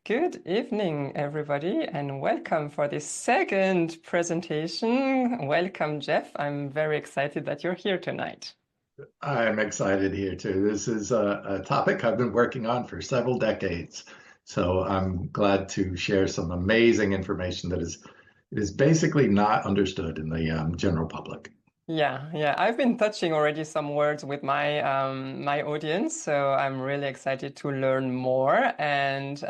Good evening, everybody, and welcome for this second presentation. Welcome, Geoff. I'm very excited that you're here tonight. I'm excited here too. This is a topic I've been working on for several decades. So I'm glad to share some amazing information that is basically not understood in the general public. Yeah. I've been touching already some words with my audience, so I'm really excited to learn more. And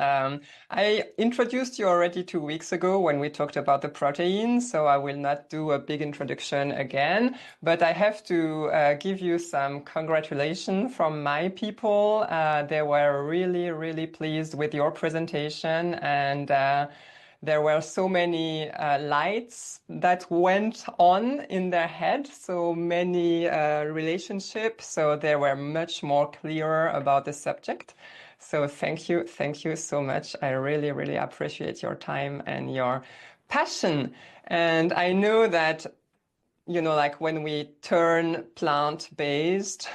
I introduced you already 2 weeks ago when we talked about the proteins, so I will not do a big introduction again. But I have to give you some congratulations from my people. They were really, really pleased with your presentation, and there were so many lights that went on in their head, so many relationships, so they were much more clearer about the subject. So thank you so much. I really, really appreciate your time and your passion. And I know that, like when we turn plant-based,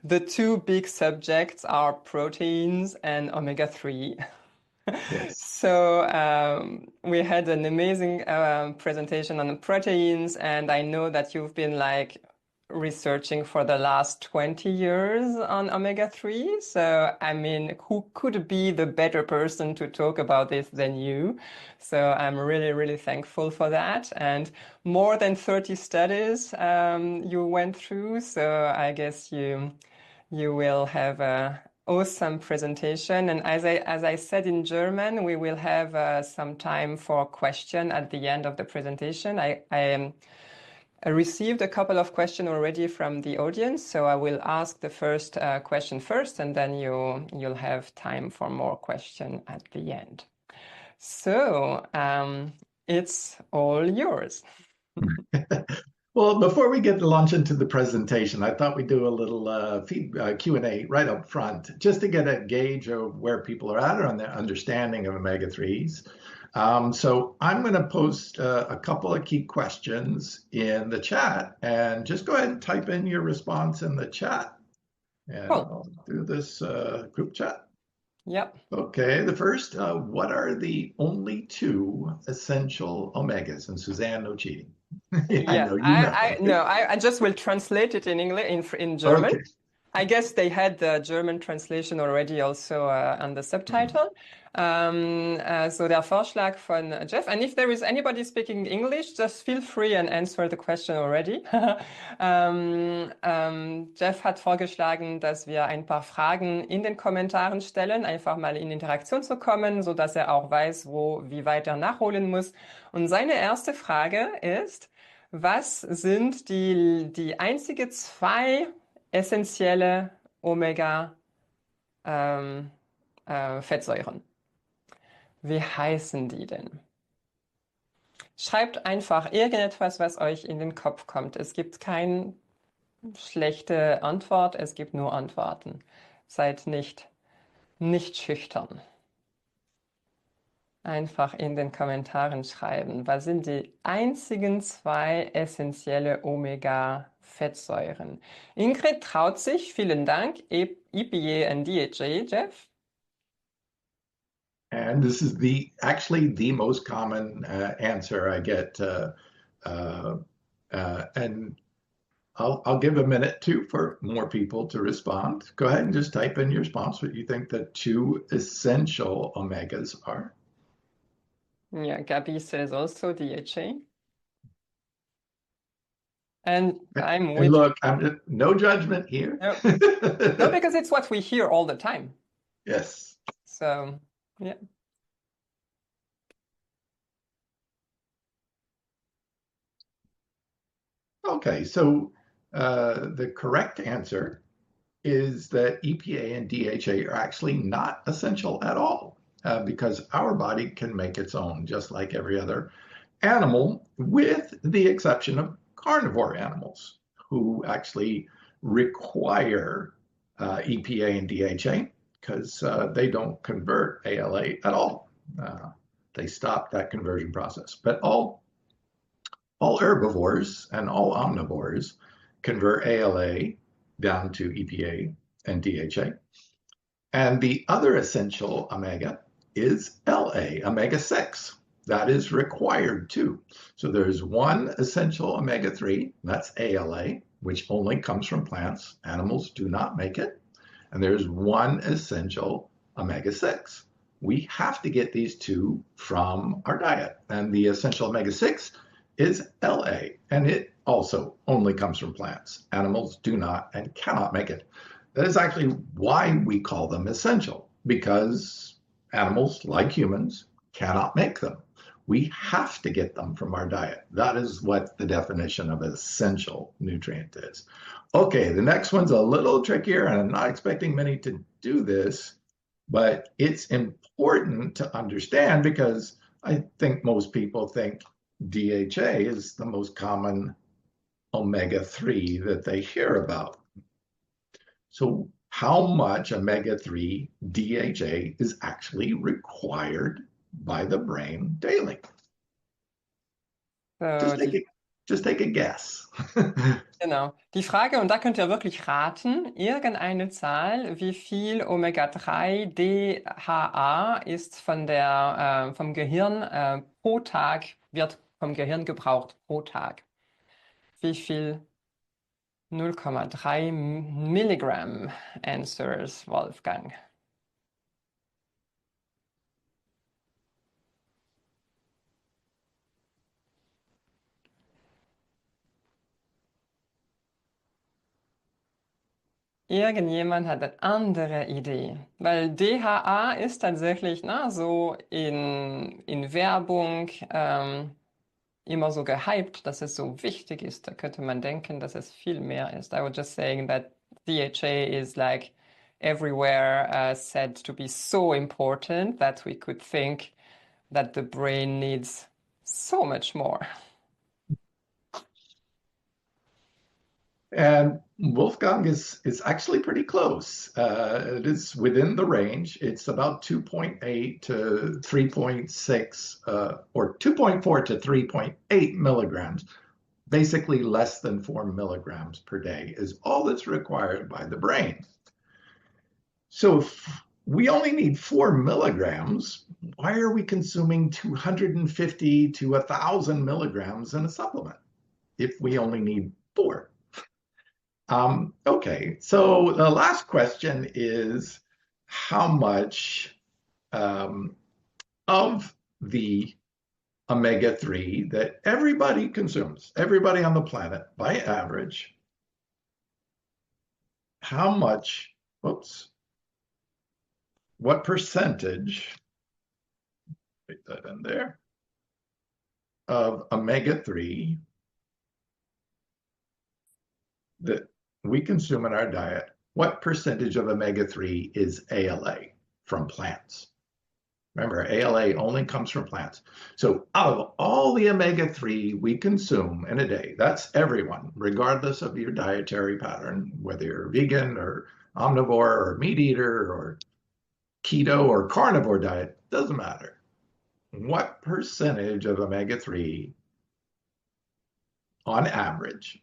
the two big subjects are proteins and omega-3. Yes. So we had an amazing presentation on the proteins, and I know that you've been researching for the last 20 years on omega-3. So, I mean, who could be the better person to talk about this than you? So I'm really, really thankful for that. And more than 30 studies you went through. So I guess you will have a awesome presentation. And as I said in German, we will have some time for question at the end of the presentation. I received a couple of questions already from the audience, so I will ask the first question first, and then you'll have time for more questions at the end. So it's all yours. Well, before we get to launch into the presentation, I thought we'd do a little Q&A right up front, just to get a gauge of where people are at on their understanding of omega-3s. So I'm going to post a couple of key questions in the chat, and just go ahead and type in your response in the chat. And Cool. I'll do this group chat. Yep. Okay, the first, what are the only two essential omegas? And Suzanne, no cheating. I Yes, know you know. I just will translate it in English, in German. Okay. I guess they had the German translation already also on the subtitle. So der Vorschlag von Geoff. And if there is anybody speaking English, just feel free and answer the question already. Geoff hat vorgeschlagen, dass wir ein paar Fragen in den Kommentaren stellen, einfach mal in Interaktion zu kommen, sodass er auch weiß, wie weit er nachholen muss. Und seine erste Frage ist: Was sind die einzige zwei essentielle Omega-Fettsäuren? Wie heißen die denn? Schreibt einfach irgendetwas, was euch in den Kopf kommt. Es gibt keine schlechte Antwort, es gibt nur Antworten. Seid nicht schüchtern. Einfach in den Kommentaren schreiben. Was sind die einzigen zwei essentielle Omega-Fettsäuren? Ingrid traut sich. Vielen Dank. EPA and DHA, Geoff. And this is actually the most common answer I get. And I'll give a minute too for more people to respond. Go ahead and just type in your response what you think the two essential omegas are. Yeah, Gabby says also DHA. And I'm with look, I'm no judgment here. No, because it's what we hear all the time. Yes. So, yeah. Okay, so the correct answer is that EPA and DHA are actually not essential at all because our body can make its own, just like every other animal, with the exception of carnivore animals who actually require EPA and DHA because they don't convert ALA at all. They stop that conversion process. But all herbivores and all omnivores convert ALA down to EPA and DHA. And the other essential omega is LA, omega-6. That is required too. So there's one essential omega-3, that's ALA, which only comes from plants. Animals do not make it. And there's one essential omega-6. We have to get these two from our diet. And the essential omega-6 is LA, and it also only comes from plants. Animals do not and cannot make it. That is actually why we call them essential, because animals, like humans, cannot make them. We have to get them from our diet. That is what the definition of essential nutrient is. Okay, the next one's a little trickier, and I'm not expecting many to do this, but it's important to understand because I think most people think DHA is the most common omega-3 that they hear about. So how much omega-3 DHA is actually required by the brain daily? Just take a guess. Genau. Die Frage, und da könnt ihr wirklich raten, irgendeine Zahl, wie viel Omega-3 DHA ist vom Gehirn pro Tag, wird vom Gehirn gebraucht pro Tag. Wie viel? 0,3 Milligramm, answers Wolfgang. Irgendjemand hat eine andere Idee, weil DHA ist tatsächlich so in Werbung immer so gehypt, dass es so wichtig ist. Da könnte man denken, dass es viel mehr ist. I was just saying that DHA is like everywhere said to be so important that we could think that the brain needs so much more. And Wolfgang is actually pretty close. It is within the range. It's about 2.8 to 3.6, or 2.4 to 3.8 milligrams. Basically less than 4 milligrams per day is all that's required by the brain. So if we only need 4 milligrams, why are we consuming 250 to 1,000 milligrams in a supplement if we only need 4? Okay, so the last question is how much of the omega-3 that everybody consumes, everybody on the planet by average, how much, what percentage, put that in there, of omega-3 that we consume in our diet, what percentage of omega-3 is ALA from plants? Remember, ALA only comes from plants. So out of all the omega-3 we consume in a day, that's everyone, regardless of your dietary pattern, whether you're vegan or omnivore or meat eater or keto or carnivore diet, doesn't matter. What percentage of omega-3 on average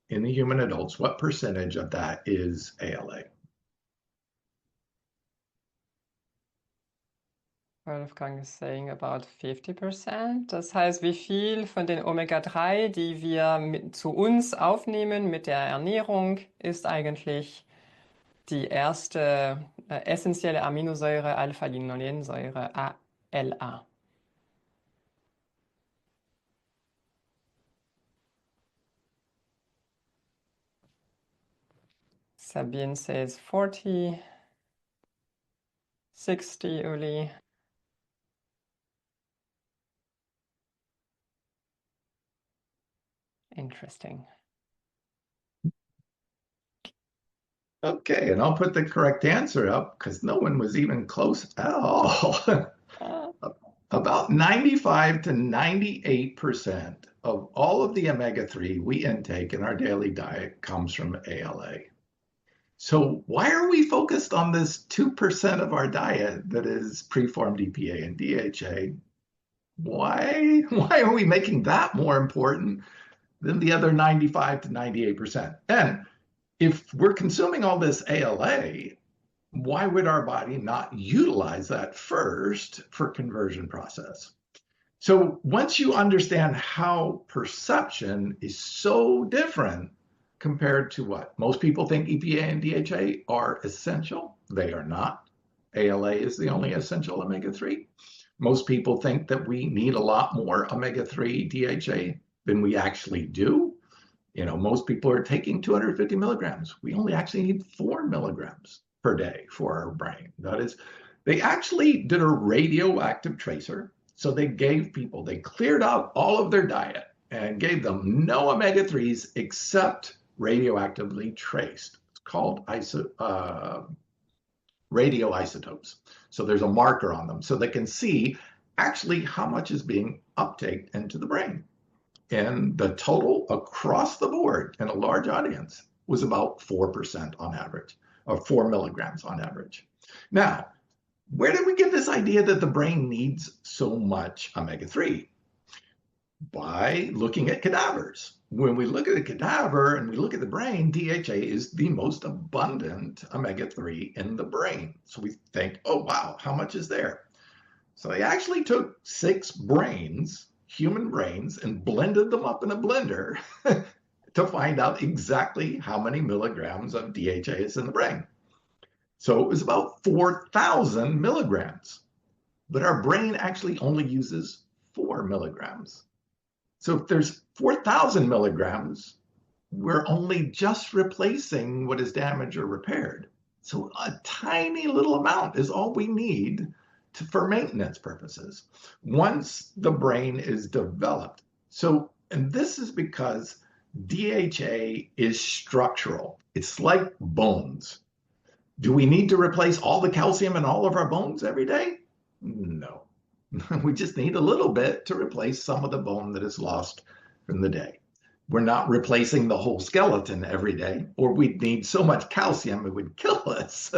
in the human adults, what percentage of that is ALA? Wolfgang is saying about 50%. Das heißt, wie viel von den Omega-3, die wir zu uns aufnehmen mit der Ernährung, ist eigentlich die erste essentielle Aminosäure Alpha-Linolensäure ALA. Sabine says 40, 60, Uli. Interesting. Okay, and I'll put the correct answer up because no one was even close at all. About 95 to 98% of all of the omega-3 we intake in our daily diet comes from ALA. So why are we focused on this 2% of our diet that is preformed EPA and DHA? Why are we making that more important than the other 95 to 98%? And if we're consuming all this ALA, why would our body not utilize that first for conversion process? So once you understand how perception is so different compared to what most people think EPA and DHA are essential, they are not. ALA is the only essential omega-3. Most people think that we need a lot more omega-3 DHA than we actually do. Most people are taking 250 milligrams. We only actually need 4 milligrams per day for our brain. That is, they actually did a radioactive tracer. So they cleared out all of their diet and gave them no omega-3s except radioactively traced. It's called radioisotopes. So there's a marker on them so they can see actually how much is being uptaked into the brain. And the total across the board in a large audience was about 4% on average, or 4 milligrams on average. Now, where did we get this idea that the brain needs so much omega-3? By looking at cadavers. When we look at a cadaver and we look at the brain, DHA is the most abundant omega-3 in the brain. So we think, oh, wow, how much is there? So they actually took 6 brains, human brains, and blended them up in a blender to find out exactly how many milligrams of DHA is in the brain. So it was about 4,000 milligrams, but our brain actually only uses 4 milligrams. So if there's 4,000 milligrams, we're only just replacing what is damaged or repaired. So a tiny little amount is all we need for maintenance purposes once the brain is developed. And this is because DHA is structural. It's like bones. Do we need to replace all the calcium in all of our bones every day? No. We just need a little bit to replace some of the bone that is lost from the day. We're not replacing the whole skeleton every day, or we'd need so much calcium it would kill us.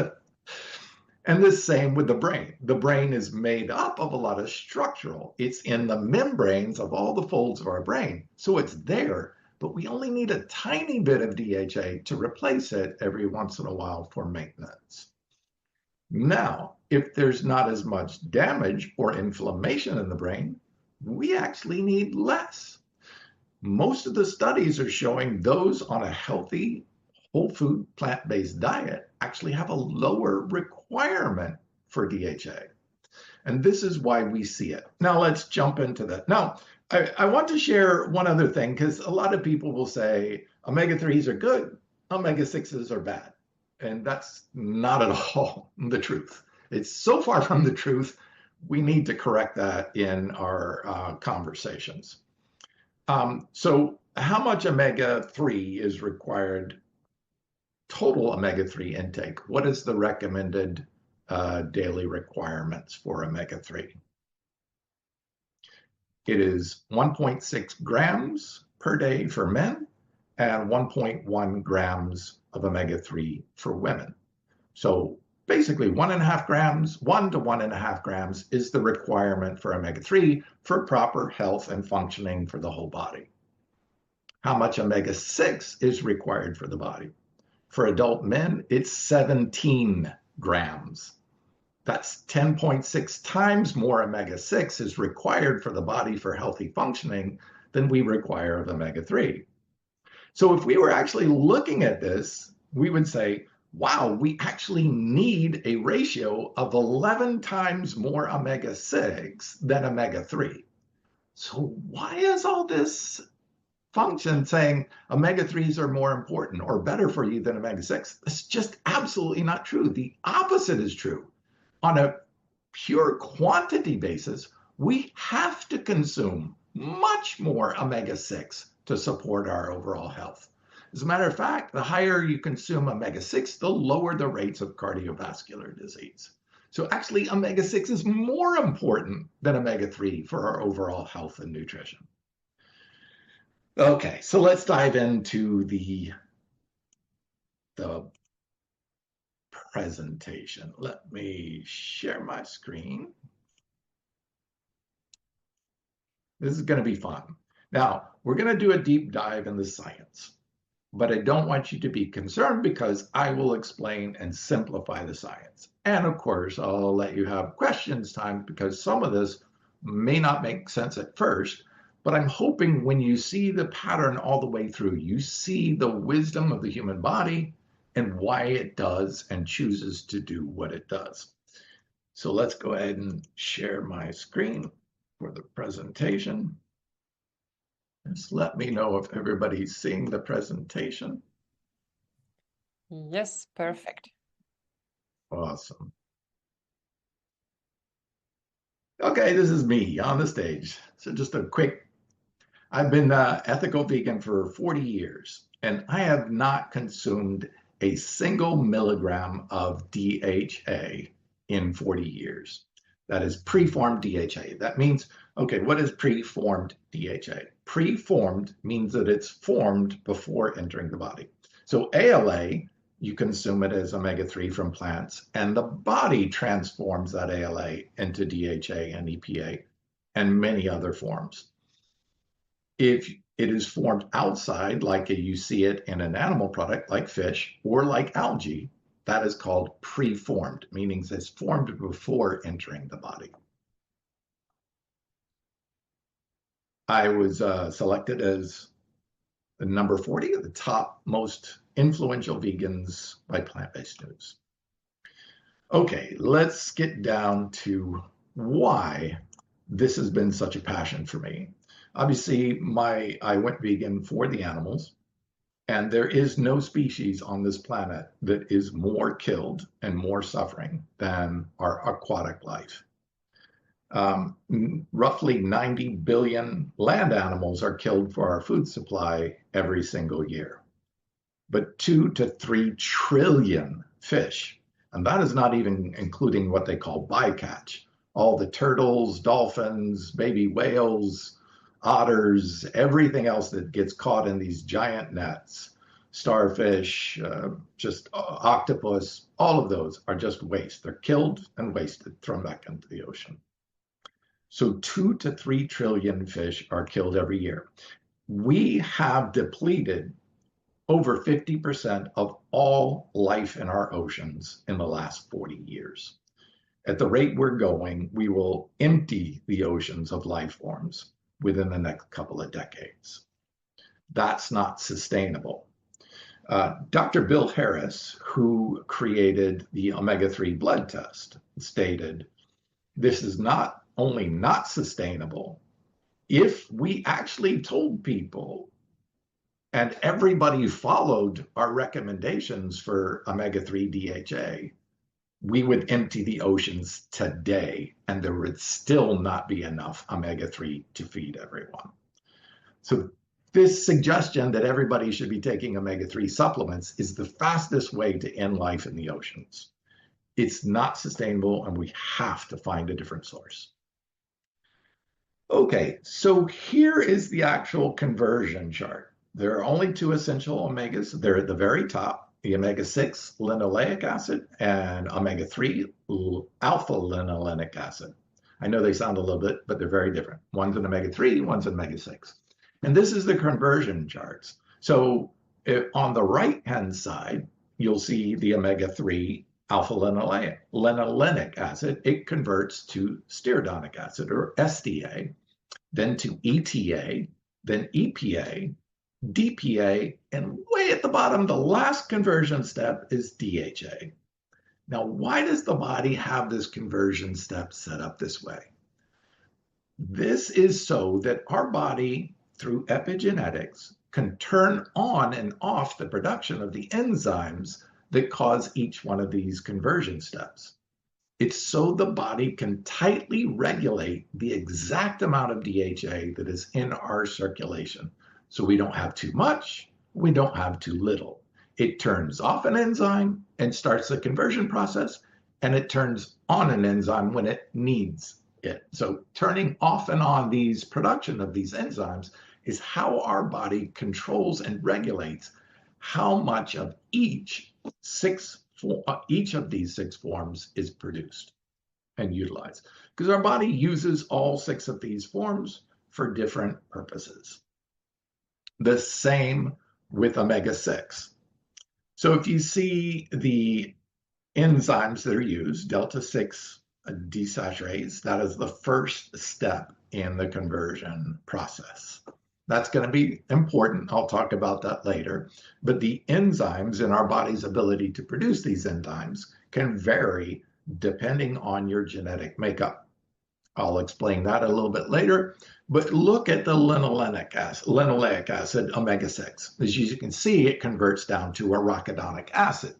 And the same with the brain. The brain is made up of a lot of structural. It's in the membranes of all the folds of our brain. So it's there, but we only need a tiny bit of DHA to replace it every once in a while for maintenance. Now, if there's not as much damage or inflammation in the brain, we actually need less. Most of the studies are showing those on a healthy, whole food, plant-based diet actually have a lower requirement for DHA. And this is why we see it. Now let's jump into that. Now, I want to share one other thing, because a lot of people will say omega-3s are good, omega-6s are bad. And that's not at all the truth. It's so far from the truth, we need to correct that in our conversations. So how much omega-3 is required, total omega-3 intake? What is the recommended daily requirements for omega-3? It is 1.6 grams per day for men and 1.1 grams of omega-3 for women. So basically 1.5 grams, 1 to 1.5 grams is the requirement for omega-3 for proper health and functioning for the whole body. How much omega-6 is required for the body? For adult men, it's 17 grams. That's 10.6 times more omega-6 is required for the body for healthy functioning than we require of omega-3. So if we were actually looking at this, we would say, wow, we actually need a ratio of 11 times more omega-6 than omega-3. So why is all this function saying omega-3s are more important or better for you than omega-6? It's just absolutely not true. The opposite is true. On a pure quantity basis, we have to consume much more omega-6 to support our overall health. As a matter of fact, the higher you consume omega-6, the lower the rates of cardiovascular disease. So actually, omega-6 is more important than omega-3 for our overall health and nutrition. Okay, so let's dive into the presentation. Let me share my screen. This is going to be fun. Now, we're going to do a deep dive in the science. but I don't want you to be concerned because I will explain and simplify the science. And of course, I'll let you have questions time because some of this may not make sense at first, but I'm hoping when you see the pattern all the way through, you see the wisdom of the human body and why it does and chooses to do what it does. So let's go ahead and share my screen for the presentation. Just let me know if everybody's seeing the presentation. Yes, perfect. Awesome. Okay, this is me on the stage. So just a quick, I've been ethical vegan for 40 years, and I have not consumed a single milligram of DHA in 40 years. That is preformed DHA. That means, okay, what is preformed DHA? Preformed means that it's formed before entering the body. So ALA, you consume it as omega-3 from plants, and the body transforms that ALA into DHA and EPA and many other forms. If it is formed outside, like you see it in an animal product like fish or like algae, that is called preformed, meaning it's formed before entering the body. I was selected as the number 40 of the top most influential vegans by Plant-Based News. Okay, let's get down to why this has been such a passion for me. Obviously, I went vegan for the animals, and there is no species on this planet that is more killed and more suffering than our aquatic life. Roughly 90 billion land animals are killed for our food supply every single year, but 2 to 3 trillion fish, and that is not even including what they call bycatch, all the turtles, dolphins, baby whales, otters, everything else that gets caught in these giant nets, starfish, just octopus, all of those are just waste. They're killed and wasted, thrown back into the ocean. So 2 to 3 trillion fish are killed every year. We have depleted over 50% of all life in our oceans in the last 40 years. At the rate we're going, we will empty the oceans of life forms within the next couple of decades. That's not sustainable. Dr. Bill Harris, who created the omega-3 blood test, stated, this is not only not sustainable, if we actually told people and everybody followed our recommendations for omega-3 DHA, we would empty the oceans today, and there would still not be enough omega-3 to feed everyone. So this suggestion that everybody should be taking omega-3 supplements is the fastest way to end life in the oceans. It's not sustainable, and we have to find a different source. Okay, so here is the actual conversion chart. There are only 2 essential omegas. They're at the very top, the omega-6 linoleic acid and omega-3 alpha-linolenic acid. I know they sound a little bit, but they're very different. One's an omega-3, one's an omega-6. And this is the conversion charts. So on the right-hand side, you'll see the omega-3 alpha-linolenic acid. It converts to stearidonic acid, or SDA, then to ETA, then EPA, DPA, and way at the bottom, the last conversion step is DHA. Now, why does the body have this conversion step set up this way? This is so that our body, through epigenetics, can turn on and off the production of the enzymes that cause each one of these conversion steps. It's so the body can tightly regulate the exact amount of DHA that is in our circulation. So we don't have too much, we don't have too little. It turns off an enzyme and starts the conversion process, and it turns on an enzyme when it needs it. So turning off and on these production of these enzymes is how our body controls and regulates how much of each of these 6 forms is produced and utilized. Because our body uses all 6 of these forms for different purposes. The same with omega-6. So if you see the enzymes that are used, delta-6 desaturase, that is the first step in the conversion process. That's going to be important. I'll talk about that later. But the enzymes in our body's ability to produce these enzymes can vary depending on your genetic makeup. I'll explain that a little bit later. But look at the linoleic acid, omega-6. As you can see, it converts down to arachidonic acid.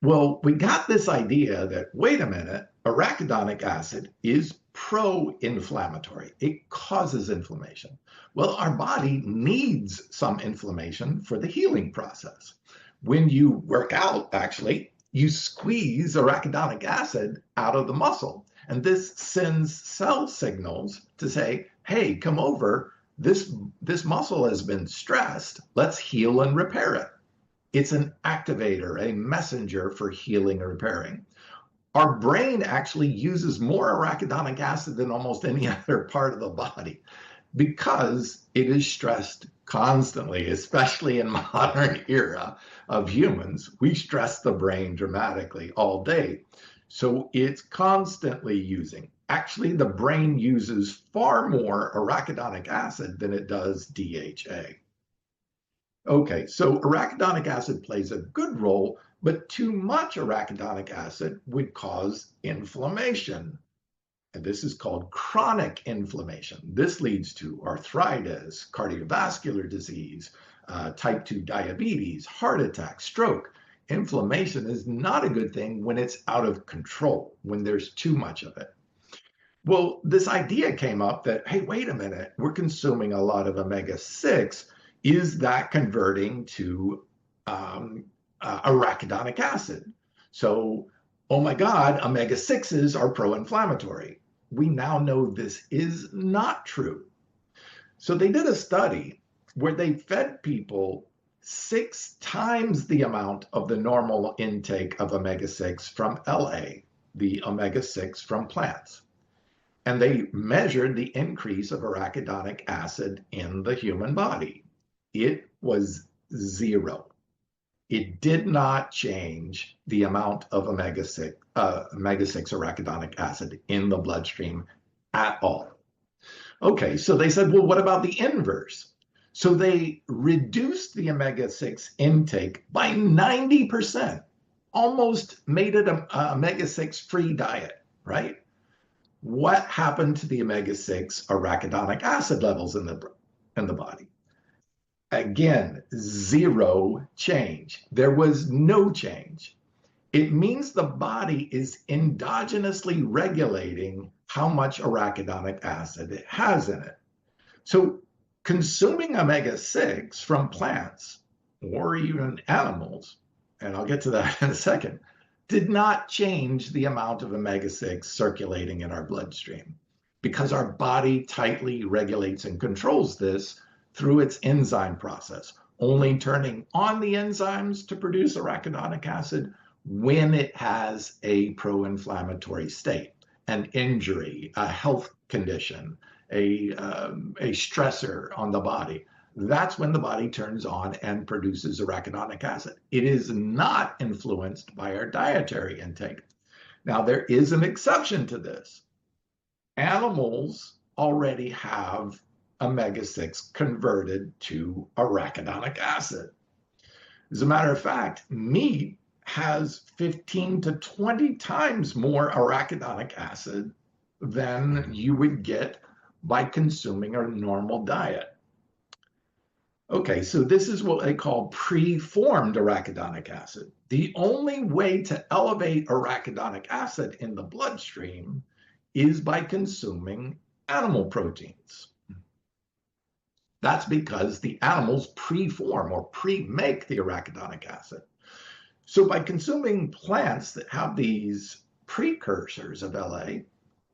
Well, we got this idea that, wait a minute, arachidonic acid is pro-inflammatory. It causes inflammation. Well, our body needs some inflammation for the healing process. When you work out, actually, you squeeze arachidonic acid out of the muscle. And this sends cell signals to say, hey, come over. This muscle has been stressed. Let's heal and repair it. It's an activator, a messenger for healing and repairing. Our brain actually uses more arachidonic acid than almost any other part of the body because it is stressed constantly, especially in modern era of humans. We stress the brain dramatically all day. So it's constantly using. Actually, the brain uses far more arachidonic acid than it does DHA. Okay, so arachidonic acid plays a good role, but too much arachidonic acid would cause inflammation. And this is called chronic inflammation. This leads to arthritis, cardiovascular disease, type 2 diabetes, heart attack, stroke. Inflammation is not a good thing when it's out of control, when there's too much of it. Well, this idea came up that, hey, wait a minute, we're consuming a lot of omega-6. Is that converting to arachidonic acid? So, oh my God, omega-6s are pro-inflammatory. We now know this is not true. So they did a study where they fed people 6 times the amount of the normal intake of omega-6 from LA, the omega-6 from plants. And they measured the increase of arachidonic acid in the human body. It was 0. It did not change the amount of omega-6 arachidonic acid in the bloodstream at all. Okay, so they said, well, what about the inverse? So they reduced the omega-6 intake by 90%, almost made it an omega-6 free diet, right? What happened to the omega-6 arachidonic acid levels in the body? Again, 0 change. There was no change. It means the body is endogenously regulating how much arachidonic acid it has in it. So consuming omega-6 from plants or even animals, and I'll get to that in a second, did not change the amount of omega-6 circulating in our bloodstream because our body tightly regulates and controls this through its enzyme process, only turning on the enzymes to produce arachidonic acid when it has a pro-inflammatory state, an injury, a health condition, a stressor on the body. That's when the body turns on and produces arachidonic acid. It is not influenced by our dietary intake. Now, there is an exception to this. Animals already have omega-6 converted to arachidonic acid. As a matter of fact, meat has 15 to 20 times more arachidonic acid than you would get by consuming a normal diet. Okay, so this is what they call preformed arachidonic acid. The only way to elevate arachidonic acid in the bloodstream is by consuming animal proteins. That's because the animals preform or pre-make the arachidonic acid. So by consuming plants that have these precursors of LA,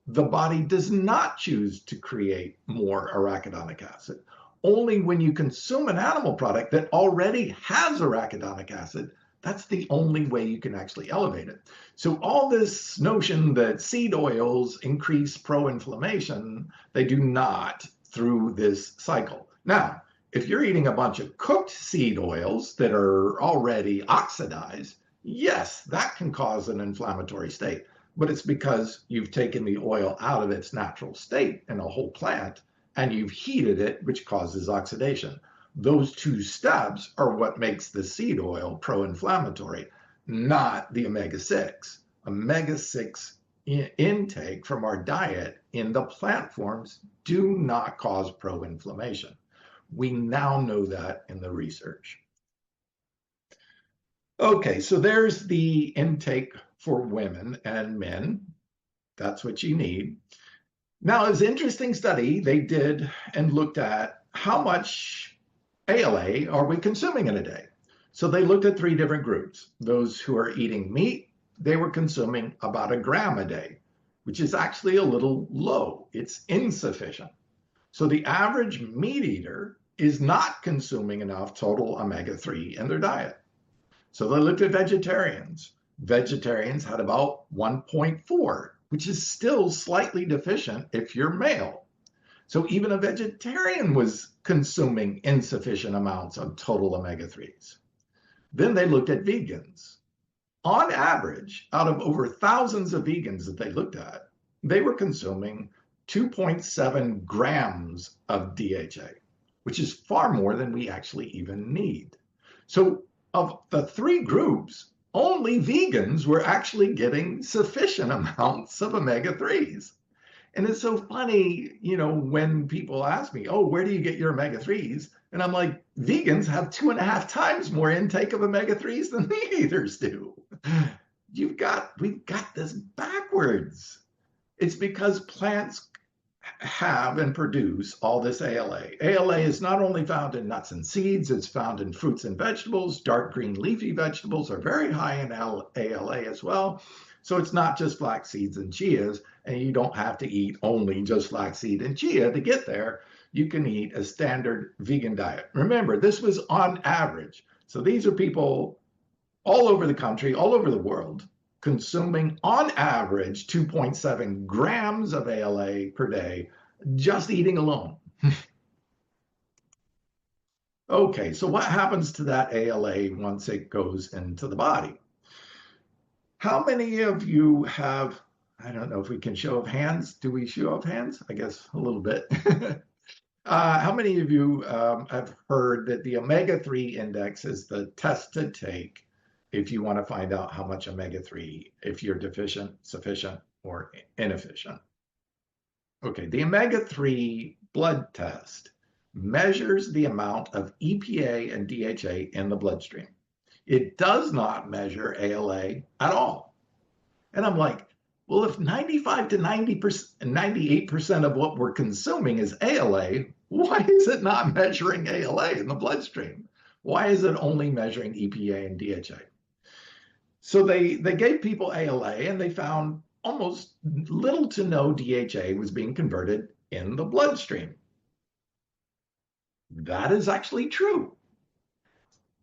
the body does not choose to create more arachidonic acid. Only when you consume an animal product that already has arachidonic acid, that's the only way you can actually elevate it. So all this notion that seed oils increase pro-inflammation, they do not through this cycle. Now, if you're eating a bunch of cooked seed oils that are already oxidized, yes, that can cause an inflammatory state. But it's because you've taken the oil out of its natural state in a whole plant and you've heated it, which causes oxidation. Those two steps are what makes the seed oil pro-inflammatory, not the omega-6. Omega-6 intake from our diet in the plant forms do not cause pro-inflammation. We now know that in the research. Okay, so there's the intake for women and men. That's what you need. Now, it was an interesting study they did and looked at how much ALA are we consuming in a day. So they looked at 3 different groups. Those who are eating meat, they were consuming about 1 gram a day, which is actually a little low. It's insufficient. So the average meat eater is not consuming enough total omega-3 in their diet. So they looked at vegetarians. Vegetarians had about 1.4, which is still slightly deficient if you're male. So even a vegetarian was consuming insufficient amounts of total omega-3s. Then they looked at vegans. On average, out of over thousands of vegans that they looked at, they were consuming 2.7 grams of DHA, which is far more than we actually even need. So of the 3 groups, only vegans were actually getting sufficient amounts of omega-3s. And it's so funny, when people ask me, oh, where do you get your omega-3s? And I'm like, vegans have 2.5 times more intake of omega-3s than meat eaters do. We've got this backwards. It's because plants have and produce all this ALA. ALA is not only found in nuts and seeds, it's found in fruits and vegetables. Dark green leafy vegetables are very high in ALA as well. So it's not just flax seeds and chias, and you don't have to eat only just flaxseed and chia to get there. You can eat a standard vegan diet. Remember, this was on average. So these are people all over the country, all over the world, consuming on average 2.7 grams of ALA per day, just eating alone. Okay, so what happens to that ALA once it goes into the body? How many of you have, I don't know if we can show of hands. Do we show of hands? I guess a little bit. How many of you have heard that the omega-3 index is the test to take if you want to find out how much omega-3, if you're deficient, sufficient, or inefficient? Okay, the omega-3 blood test measures the amount of EPA and DHA in the bloodstream. It does not measure ALA at all. And I'm like, well, if 95 to 90%, 98% of what we're consuming is ALA, why is it not measuring ALA in the bloodstream? Why is it only measuring EPA and DHA? So they gave people ALA and they found almost little to no DHA was being converted in the bloodstream. That is actually true.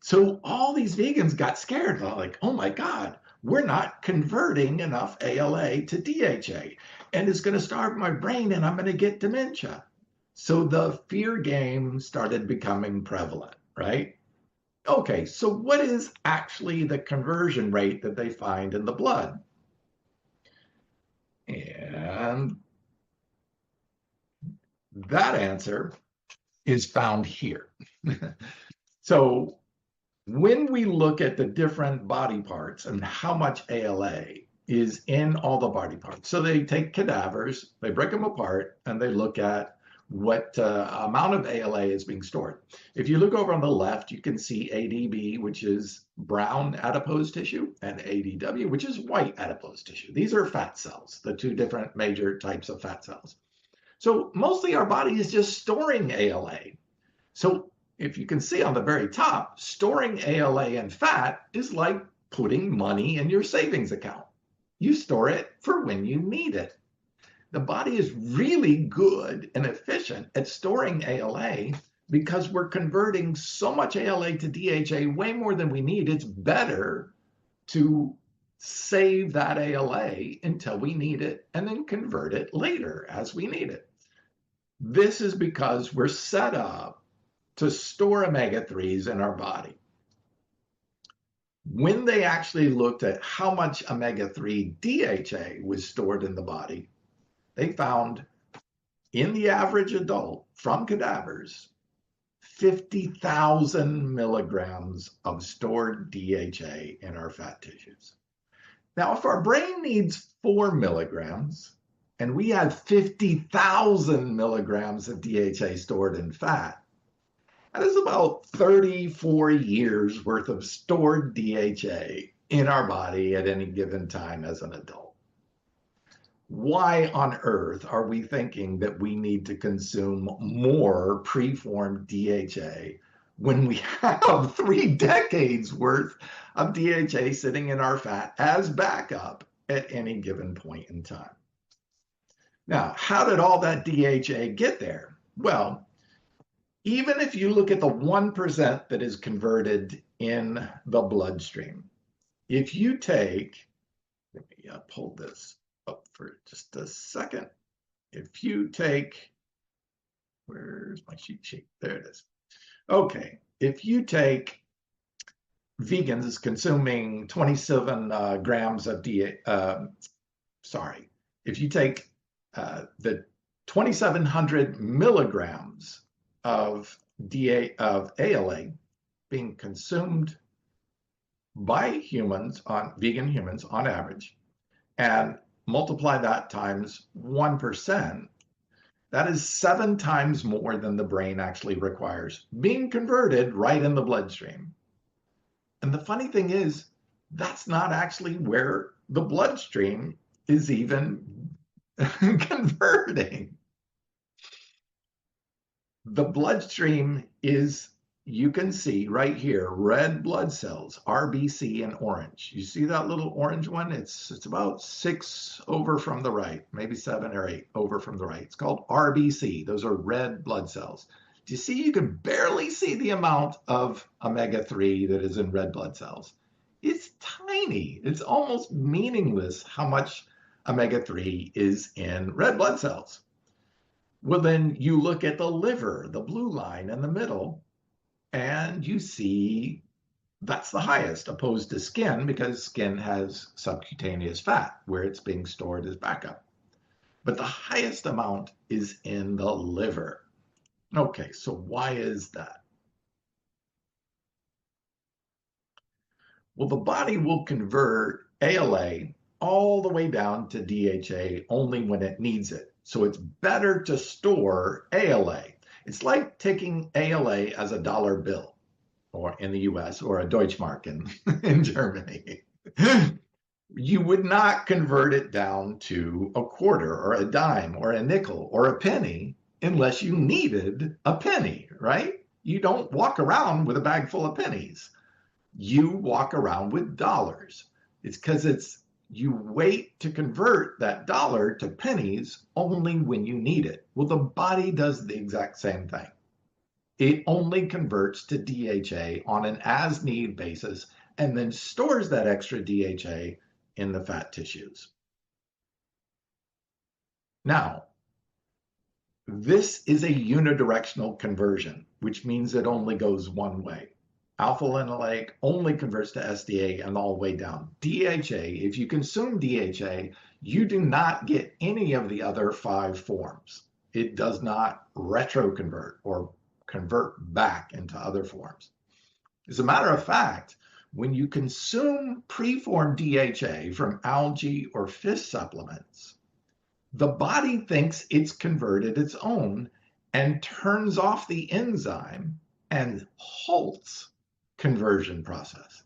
So all these vegans got scared, like, oh my God, we're not converting enough ALA to DHA, and it's going to starve my brain and I'm going to get dementia. So the fear game started becoming prevalent, right? Okay, so what is actually the conversion rate that they find in the blood? And that answer is found here. So when we look at the different body parts and how much ALA is in all the body parts, so they take cadavers, they break them apart, and they look at what amount of ALA is being stored. If you look over on the left, you can see ADB, which is brown adipose tissue, and ADW, which is white adipose tissue. These are fat cells, the 2 different major types of fat cells. So mostly our body is just storing ALA. So if you can see on the very top, storing ALA and fat is like putting money in your savings account. You store it for when you need it. The body is really good and efficient at storing ALA because we're converting so much ALA to DHA, way more than we need. It's better to save that ALA until we need it and then convert it later as we need it. This is because we're set up to store omega-3s in our body. When they actually looked at how much omega-3 DHA was stored in the body, they found in the average adult from cadavers, 50,000 milligrams of stored DHA in our fat tissues. Now, if our brain needs 4 milligrams and we had 50,000 milligrams of DHA stored in fat, that is about 34 years worth of stored DHA in our body at any given time as an adult. Why on earth are we thinking that we need to consume more preformed DHA when we have 3 decades worth of DHA sitting in our fat as backup at any given point in time? Now, how did all that DHA get there? Well, even if you look at the 1% that is converted in the bloodstream, if you take, let me pull this up for just a second. If you take, where's my cheat sheet? There it is. Okay, if you take vegans consuming 27 grams of if you take the 2,700 milligrams of ALA being consumed by humans, vegan humans on average, and multiply that times 1%, that is 7 times more than the brain actually requires, being converted right in the bloodstream. And the funny thing is, that's not actually where the bloodstream is even converting. The bloodstream is, you can see right here, red blood cells, RBC in orange. You see that little orange one? It's about 6 over from the right, maybe 7 or 8 over from the right. It's called RBC. Those are red blood cells. Do you see? You can barely see the amount of omega-3 that is in red blood cells. It's tiny. It's almost meaningless how much omega-3 is in red blood cells. Well, then you look at the liver, the blue line in the middle, and you see that's the highest opposed to skin, because skin has subcutaneous fat where it's being stored as backup. But the highest amount is in the liver. Okay, so why is that? Well, the body will convert ALA all the way down to DHA only when it needs it. So it's better to store ALA. It's like taking ALA as a dollar bill, or in the US, or a Deutschmark in Germany. You would not convert it down to a quarter or a dime or a nickel or a penny unless you needed a penny, right? You don't walk around with a bag full of pennies. You walk around with dollars. It's because you wait to convert that dollar to pennies only when you need it. Well, the body does the exact same thing. It only converts to DHA on an as-need basis and then stores that extra DHA in the fat tissues. Now, this is a unidirectional conversion, which means it only goes one way. Alpha-linoleic only converts to SDA and all the way down. DHA, if you consume DHA, you do not get any of the other 5 forms. It does not retroconvert or convert back into other forms. As a matter of fact, when you consume preformed DHA from algae or fish supplements, the body thinks it's converted its own and turns off the enzyme and halts conversion process.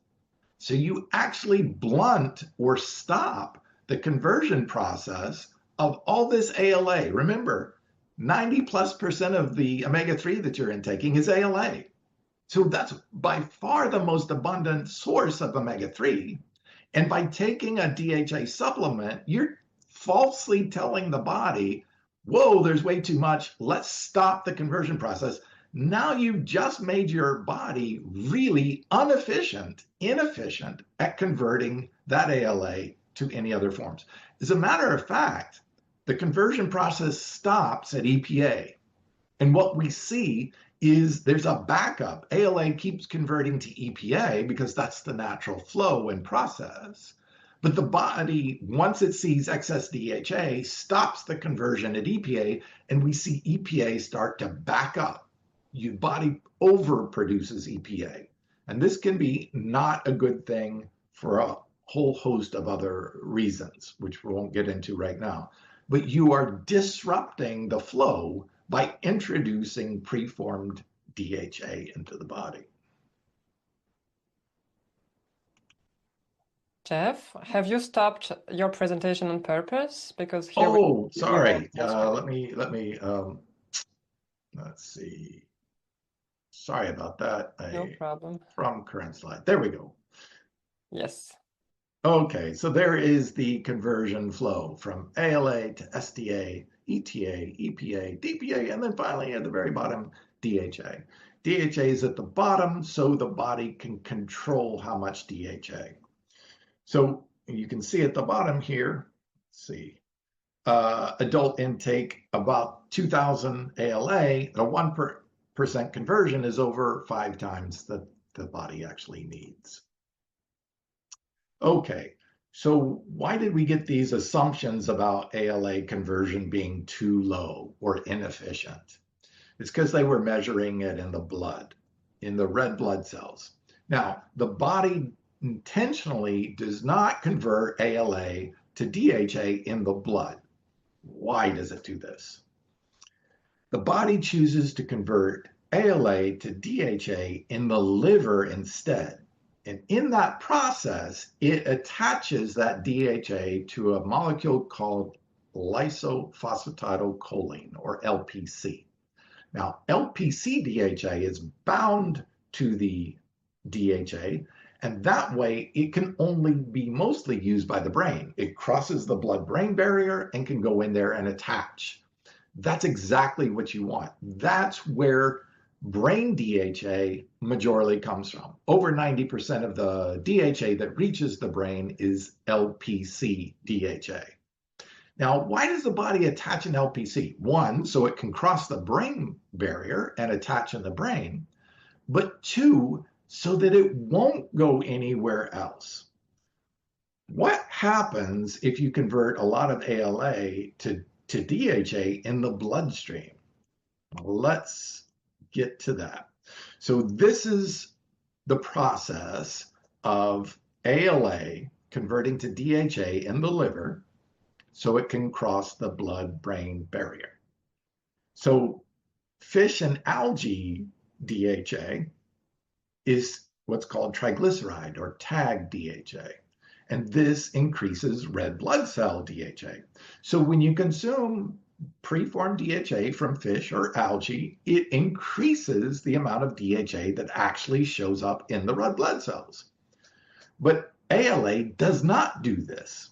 So you actually blunt or stop the conversion process of all this ALA. Remember, 90+% of the omega-3 that you're intaking is ALA. So that's by far the most abundant source of omega-3. And by taking a DHA supplement, you're falsely telling the body, whoa, there's way too much. Let's stop the conversion process. Now you've just made your body really inefficient at converting that ALA to any other forms. As a matter of fact, the conversion process stops at EPA. And what we see is there's a backup. ALA keeps converting to EPA because that's the natural flow and process. But the body, once it sees excess DHA, stops the conversion at EPA, and we see EPA start to back up. Your body overproduces EPA. And this can be not a good thing for a whole host of other reasons, which we won't get into right now. But you are disrupting the flow by introducing preformed DHA into the body. Geoff, have you stopped your presentation on purpose? Because here Oh, we sorry. won't Let's see. Sorry about that. No problem. From current slide. There we go. Yes. Okay, so there is the conversion flow from ALA to SDA, ETA, EPA, DPA, and then finally at the very bottom, DHA. DHA is at the bottom so the body can control how much DHA. So you can see at the bottom here, let's see, adult intake about 2,000 ALA, at a 1% conversion is over 5 times that the body actually needs. Okay, so why did we get these assumptions about ALA conversion being too low or inefficient? It's because they were measuring it in the blood, in the red blood cells. Now, the body intentionally does not convert ALA to DHA in the blood. Why does it do this? The body chooses to convert ALA to DHA in the liver instead. And in that process, it attaches that DHA to a molecule called lysophosphatidyl-choline, or LPC. Now, LPC DHA is bound to the DHA, and that way it can only be mostly used by the brain. It crosses the blood-brain barrier and can go in there and attach. That's exactly what you want. That's where brain DHA majorly comes from. Over 90% of the DHA that reaches the brain is LPC DHA. Now, why does the body attach an LPC? One, so it can cross the brain barrier and attach in the brain, but two, so that it won't go anywhere else. What happens if you convert a lot of ALA to DHA in the bloodstream? Let's get to that. So this is the process of ALA converting to DHA in the liver so it can cross the blood-brain barrier. So fish and algae DHA is what's called triglyceride or TAG DHA. And this increases red blood cell DHA. So when you consume preformed DHA from fish or algae, it increases the amount of DHA that actually shows up in the red blood cells. But ALA does not do this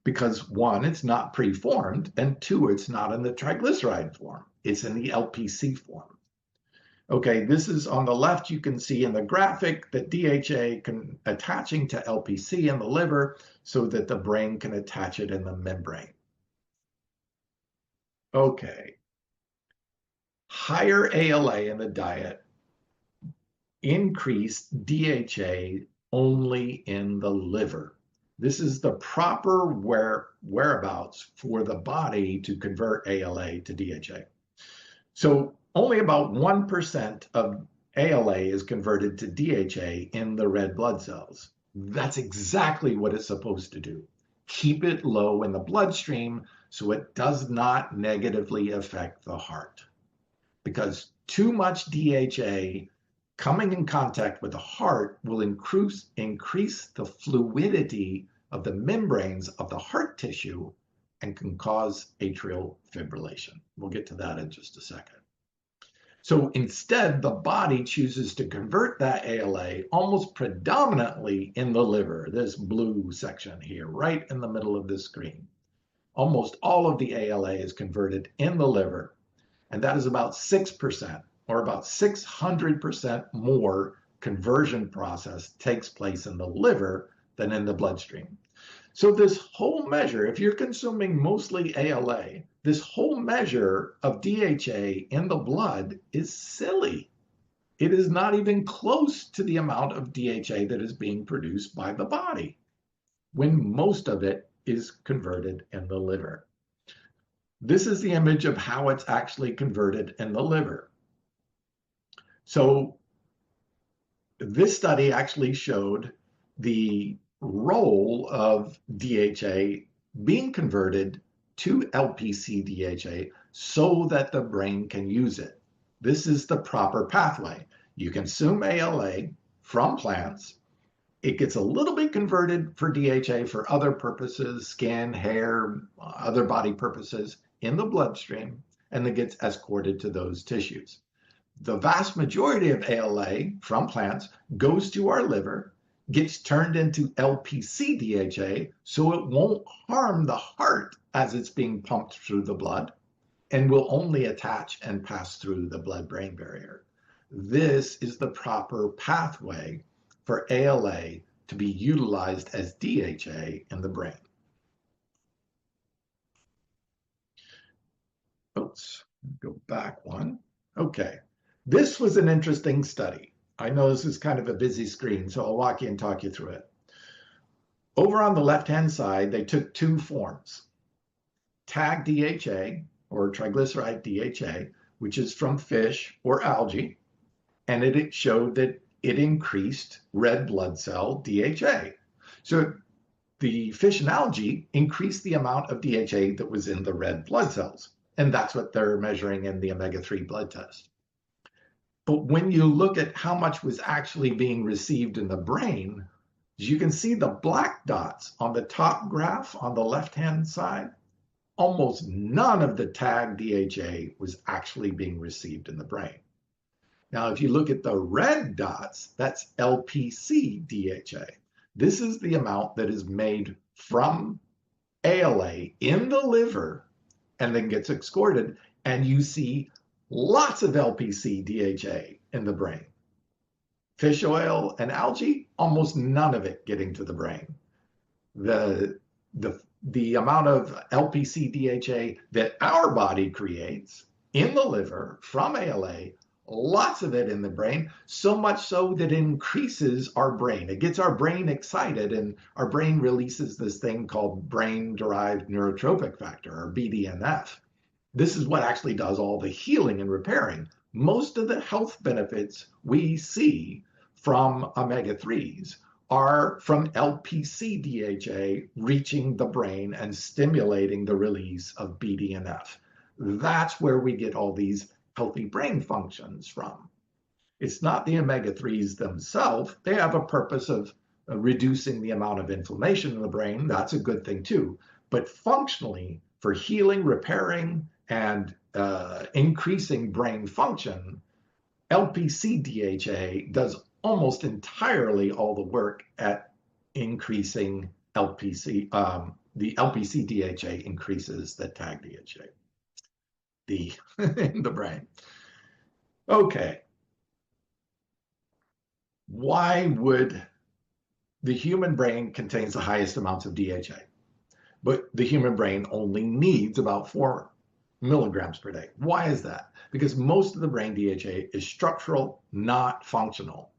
because one, it's not preformed, and two, it's not in the triglyceride form. It's in the LPC form. Okay, this is on the left, you can see in the graphic that DHA can attaching to LPC in the liver so that the brain can attach it in the membrane. Okay, higher ALA in the diet increase DHA only in the liver. This is the proper whereabouts for the body to convert ALA to DHA. So only about 1% of ALA is converted to DHA in the red blood cells. That's exactly what it's supposed to do. Keep it low in the bloodstream so it does not negatively affect the heart. Because too much DHA coming in contact with the heart will increase the fluidity of the membranes of the heart tissue and can cause atrial fibrillation. We'll get to that in just a second. So instead, the body chooses to convert that ALA almost predominantly in the liver, this blue section here, right in the middle of this screen. Almost all of the ALA is converted in the liver, and that is about 6%, or about 600% more conversion process takes place in the liver than in the bloodstream. So this whole measure, if you're consuming mostly ALA, this whole measure of DHA in the blood is silly. It is not even close to the amount of DHA that is being produced by the body, when most of it is converted in the liver. This is the image of how it's actually converted in the liver. So this study actually showed the role of DHA being converted to LPC DHA so that the brain can use it. This is the proper pathway. You consume ALA from plants. It gets a little bit converted for DHA for other purposes, skin, hair, other body purposes in the bloodstream, and then gets escorted to those tissues. The vast majority of ALA from plants goes to our liver, gets turned into LPC DHA, so it won't harm the heart as it's being pumped through the blood, and will only attach and pass through the blood-brain barrier. This is the proper pathway for ALA to be utilized as DHA in the brain. Oops, go back one. Okay, this was an interesting study. I know this is kind of a busy screen, so I'll walk you and talk you through it. Over on the left-hand side, they took two forms. TAG DHA, or triglyceride DHA, which is from fish or algae, and it showed that it increased red blood cell DHA. So the fish and algae increased the amount of DHA that was in the red blood cells, and that's what they're measuring in the Omega-3 blood test. But when you look at how much was actually being received in the brain, you can see the black dots on the top graph on the left-hand side. Almost none of the TAG DHA was actually being received in the brain. Now, if you look at the red dots, that's LPC DHA. This is the amount that is made from ALA in the liver and then gets escorted, and you see lots of LPC DHA in the brain. Fish oil and algae, almost none of it getting to the brain. The amount of LPC DHA that our body creates in the liver from ALA, lots of it in the brain, so much so that it increases our brain. It gets our brain excited, and our brain releases this thing called brain-derived neurotrophic factor, or BDNF. This is what actually does all the healing and repairing. Most of the health benefits we see from omega-3s are from LPC DHA reaching the brain and stimulating the release of BDNF. That's where we get all these healthy brain functions from. It's not the omega-3s themselves. They have a purpose of reducing the amount of inflammation in the brain. That's a good thing too. But functionally, for healing, repairing, and increasing brain function, LPC DHA does almost entirely all the work at increasing LPC. The LPC DHA increases the TAG DHA in the brain. Okay. Why would the human brain contains the highest amounts of DHA, but the human brain only needs about 4 milligrams per day? Why is that? Because most of the brain DHA is structural, not functional.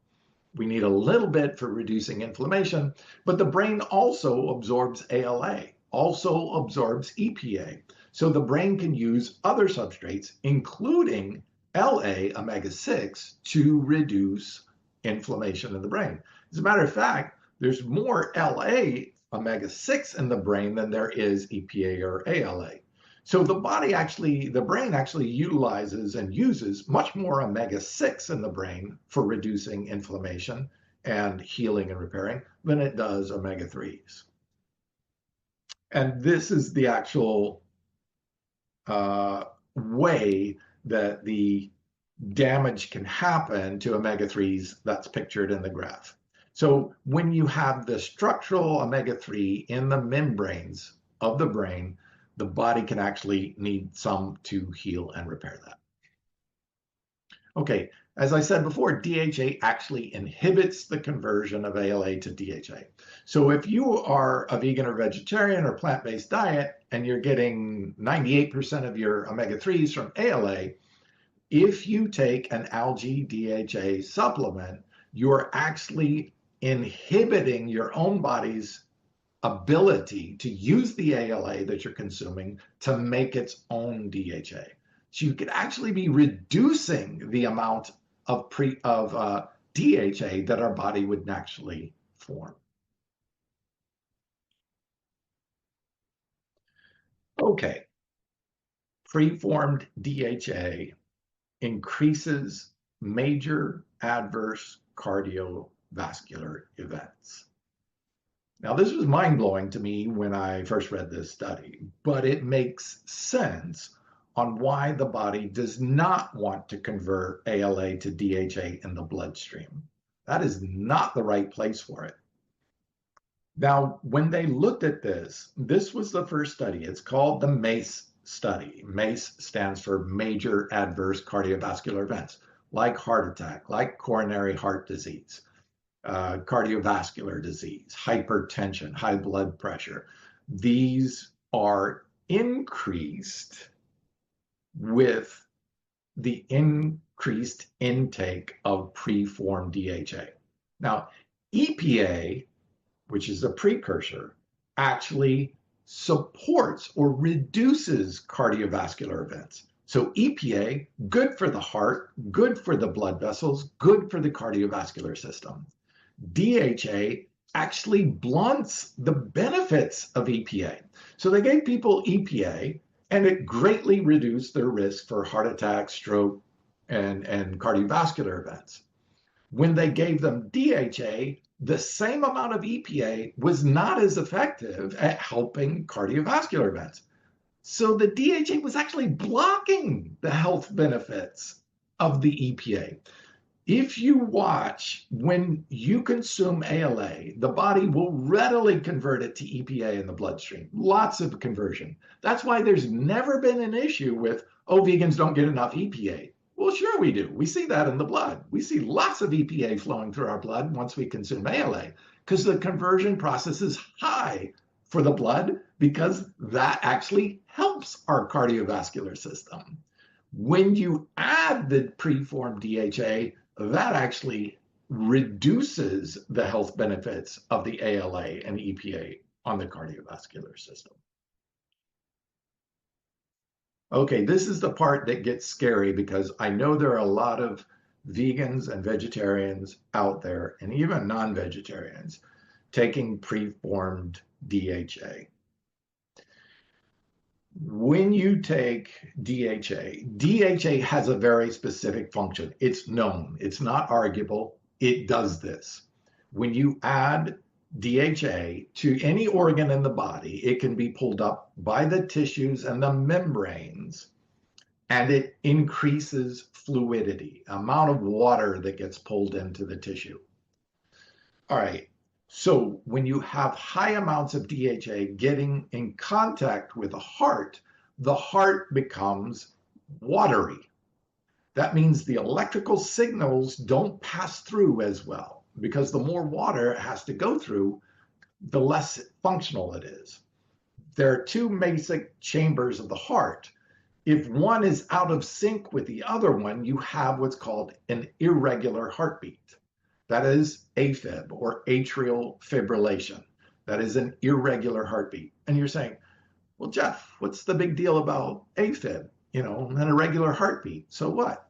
We need a little bit for reducing inflammation, but the brain also absorbs ALA, also absorbs EPA. So the brain can use other substrates, including LA omega-6, to reduce inflammation in the brain. As a matter of fact, there's more LA omega-6 in the brain than there is EPA or ALA. So the brain actually utilizes and uses much more omega-6 in the brain for reducing inflammation and healing and repairing than it does omega-3s. And this is the actual way that the damage can happen to omega-3s that's pictured in the graph. So when you have the structural omega-3 in the membranes of the brain, the body can actually need some to heal and repair that. Okay, as I said before, DHA actually inhibits the conversion of ALA to DHA. So if you are a vegan or vegetarian or plant-based diet and you're getting 98% of your omega-3s from ALA, if you take an algae DHA supplement, you're actually inhibiting your own body's ability to use the ALA that you're consuming to make its own DHA. So you could actually be reducing the amount of DHA that our body would naturally form. Okay, preformed DHA increases major adverse cardiovascular events. Now, this was mind-blowing to me when I first read this study, but it makes sense on why the body does not want to convert ALA to DHA in the bloodstream. That is not the right place for it. Now, when they looked at this, this was the first study. It's called the MACE study. MACE stands for Major Adverse Cardiovascular Events, like heart attack, like coronary heart disease, cardiovascular disease, hypertension, high blood pressure. These are increased with the increased intake of preformed DHA. Now, EPA, which is a precursor, actually supports or reduces cardiovascular events. So EPA, good for the heart, good for the blood vessels, good for the cardiovascular system. DHA actually blunts the benefits of EPA. So they gave people EPA, and it greatly reduced their risk for heart attack, stroke, and cardiovascular events. When they gave them DHA, the same amount of EPA was not as effective at helping cardiovascular events. So the DHA was actually blocking the health benefits of the EPA. If you watch, when you consume ALA, the body will readily convert it to EPA in the bloodstream. Lots of conversion. That's why there's never been an issue with, oh, vegans don't get enough EPA. Well, sure we do. We see that in the blood. We see lots of EPA flowing through our blood once we consume ALA, because the conversion process is high for the blood, because that actually helps our cardiovascular system. When you add the preformed DHA, that actually reduces the health benefits of the ALA and EPA on the cardiovascular system. Okay, this is the part that gets scary, because I know there are a lot of vegans and vegetarians out there, and even non-vegetarians, taking preformed DHA. When you take DHA has a very specific function. It's known. It's not arguable. It does this. When you add DHA to any organ in the body, it can be pulled up by the tissues and the membranes, and it increases fluidity, amount of water that gets pulled into the tissue. All right. So when you have high amounts of DHA getting in contact with the heart becomes watery. That means the electrical signals don't pass through as well, because the more water it has to go through, the less functional it is. There are two basic chambers of the heart. If one is out of sync with the other one, you have what's called an irregular heartbeat. That is AFib, or atrial fibrillation. That is an irregular heartbeat. And you're saying, well, Geoff, what's the big deal about AFib? An irregular heartbeat. So what?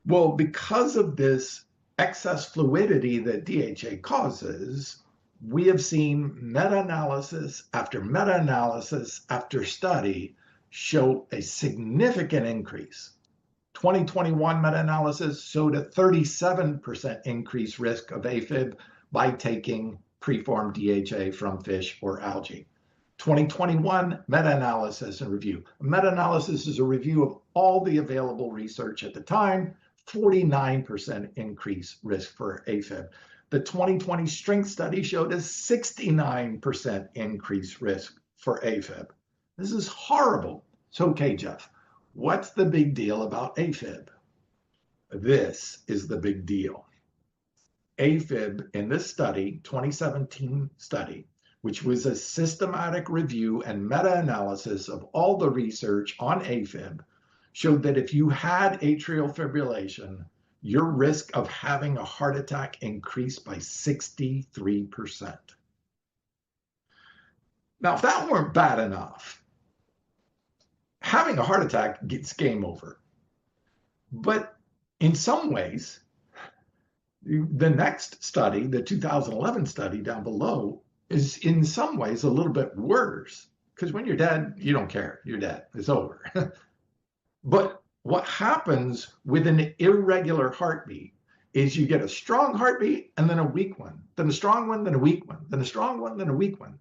Well, because of this excess fluidity that DHA causes, we have seen meta-analysis after meta-analysis after study show a significant increase. 2021 meta-analysis showed a 37% increased risk of AFib by taking preformed DHA from fish or algae. 2021 meta-analysis and review. A meta-analysis is a review of all the available research at the time, 49% increased risk for AFib. The 2020 strength study showed a 69% increased risk for AFib. This is horrible. So, okay, Geoff, what's the big deal about AFib? this is the big deal. AFib in this study, 2017 study, which was a systematic review and meta-analysis of all the research on AFib, showed that if you had atrial fibrillation, your risk of having a heart attack increased by 63%. Now, if that weren't bad enough, having a heart attack gets game over. But in some ways, the next study, the 2011 study down below, is in some ways a little bit worse, because when you're dead, you don't care. You're dead. It's over. But what happens with an irregular heartbeat is you get a strong heartbeat and then a weak one, then a strong one, then a weak one, then a strong one, then a weak one.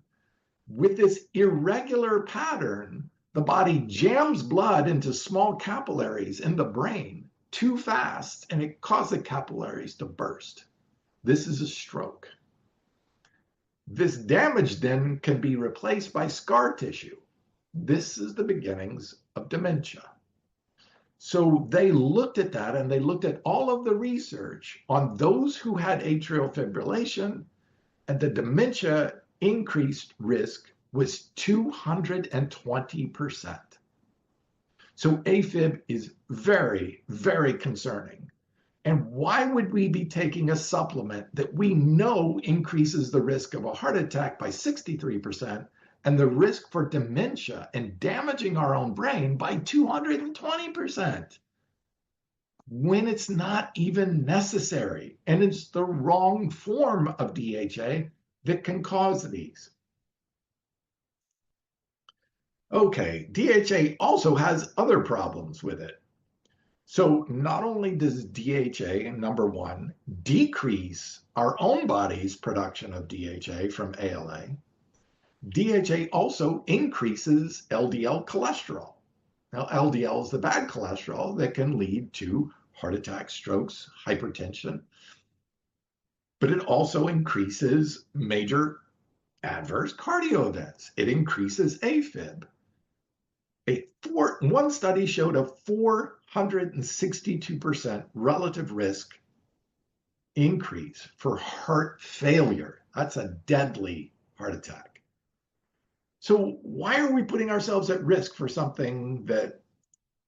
With this irregular pattern, the body jams blood into small capillaries in the brain too fast, and it causes the capillaries to burst. This is a stroke. This damage then can be replaced by scar tissue. This is the beginnings of dementia. So they looked at that, and they looked at all of the research on those who had atrial fibrillation, and the dementia increased risk was 220%. So AFib is very, very concerning. And why would we be taking a supplement that we know increases the risk of a heart attack by 63% and the risk for dementia and damaging our own brain by 220%? When it's not even necessary, and it's the wrong form of DHA that can cause these. Okay, DHA also has other problems with it. So not only does DHA, number one, decrease our own body's production of DHA from ALA, DHA also increases LDL cholesterol. Now, LDL is the bad cholesterol that can lead to heart attacks, strokes, hypertension, but it also increases major adverse cardio events. It increases AFib. One study showed a 462% relative risk increase for heart failure. That's a deadly heart attack. So why are we putting ourselves at risk for something that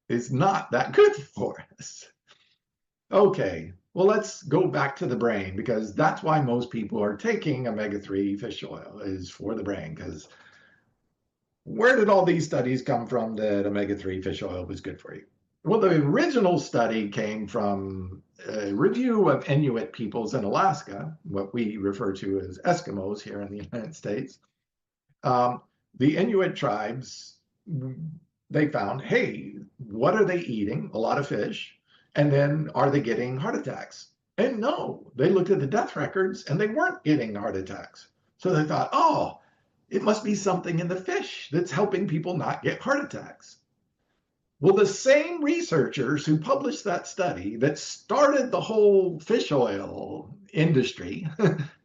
is not that good for us? Okay, well, let's go back to the brain, because that's why most people are taking omega-3 fish oil, is for the brain. Because where did all these studies come from that omega-3 fish oil was good for you? Well, the original study came from a review of Inuit peoples in Alaska, what we refer to as Eskimos here in the United States. The Inuit tribes, they found, hey, what are they eating? A lot of fish. And then are they getting heart attacks? And no, they looked at the death records and they weren't getting heart attacks. So they thought, oh, it must be something in the fish that's helping people not get heart attacks. Well, the same researchers who published that study that started the whole fish oil industry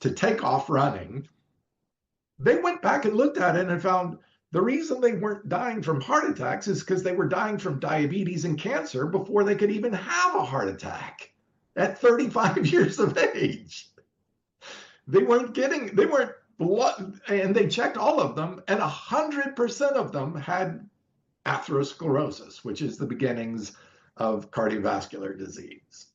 to take off running, they went back and looked at it and found the reason they weren't dying from heart attacks is because they were dying from diabetes and cancer before they could even have a heart attack at 35 years of age. They weren't, and they checked all of them, and 100% of them had atherosclerosis, which is the beginnings of cardiovascular disease.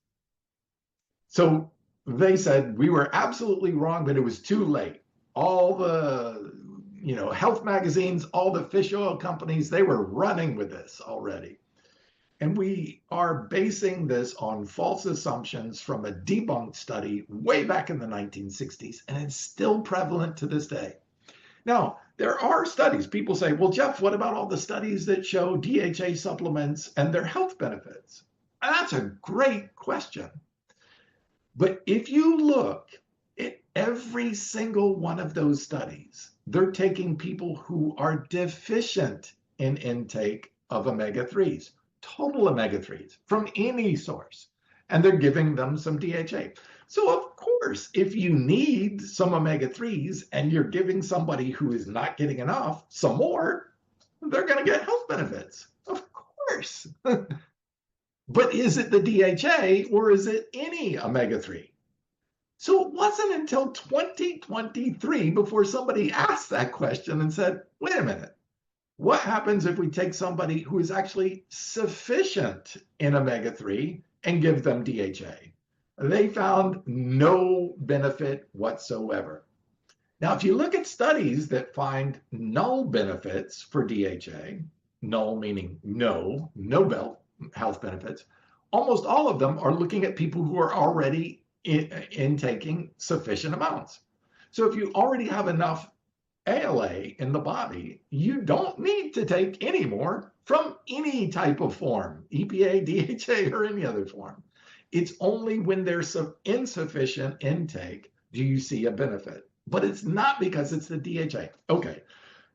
So they said we were absolutely wrong, but it was too late. All the health magazines, all the fish oil companies, they were running with this already. And we are basing this on false assumptions from a debunked study way back in the 1960s, and it's still prevalent to this day. Now, there are studies. People say, well, Geoff, what about all the studies that show DHA supplements and their health benefits? And that's a great question. But if you look at every single one of those studies, they're taking people who are deficient in intake of omega-3s, total omega-3s from any source, and they're giving them some DHA. So of course, if you need some omega-3s and you're giving somebody who is not getting enough some more, they're going to get health benefits. Of course. But is it the DHA or is it any omega-3? So it wasn't until 2023 before somebody asked that question and said, wait a minute, what happens if we take somebody who is actually sufficient in omega-3 and give them DHA? They found no benefit whatsoever. Now, if you look at studies that find null benefits for DHA, null meaning no health benefits, almost all of them are looking at people who are already intaking sufficient amounts. So if you already have enough ALA in the body, you don't need to take any more from any type of form, EPA, DHA, or any other form. It's only when there's some insufficient intake do you see a benefit. But it's not because it's the DHA. Okay,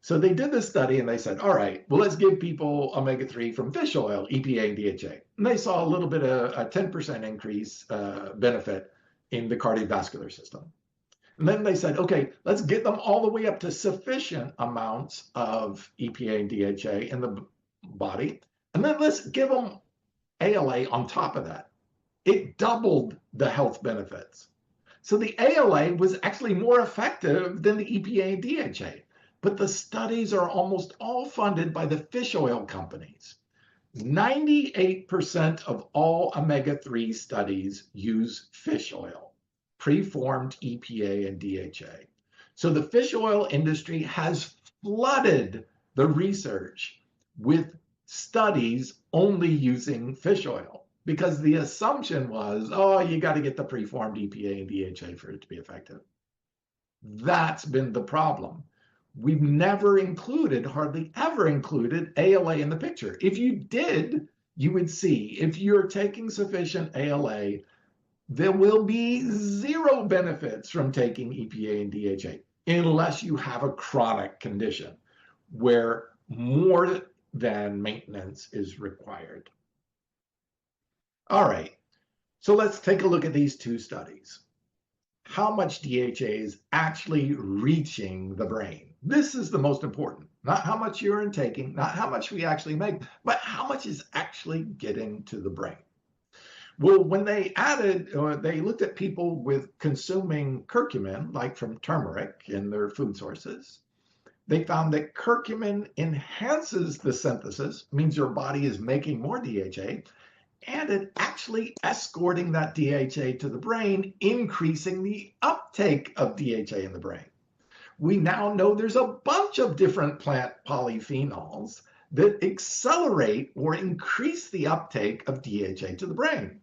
so they did this study and they said, all right, well, let's give people omega-3 from fish oil, EPA and DHA. And they saw a little bit of a 10% increase benefit in the cardiovascular system. And then they said, okay, let's get them all the way up to sufficient amounts of EPA and DHA in the body. And then let's give them ALA on top of that. It doubled the health benefits. So the ALA was actually more effective than the EPA and DHA. But the studies are almost all funded by the fish oil companies. 98% of all omega-3 studies use fish oil, preformed EPA and DHA. So the fish oil industry has flooded the research with studies only using fish oil because the assumption was, oh, you got to get the preformed EPA and DHA for it to be effective. That's been the problem. We've never included, hardly ever included ALA in the picture. If you did, you would see if you're taking sufficient ALA, there will be zero benefits from taking EPA and DHA unless you have a chronic condition where more than maintenance is required. All right, so let's take a look at these two studies. How much DHA is actually reaching the brain? This is the most important. Not how much you're intaking, not how much we actually make, but how much is actually getting to the brain. Well, when they they looked at people with consuming curcumin, like from turmeric in their food sources, they found that curcumin enhances the synthesis, means your body is making more DHA, and it actually escorting that DHA to the brain, increasing the uptake of DHA in the brain. We now know there's a bunch of different plant polyphenols that accelerate or increase the uptake of DHA to the brain.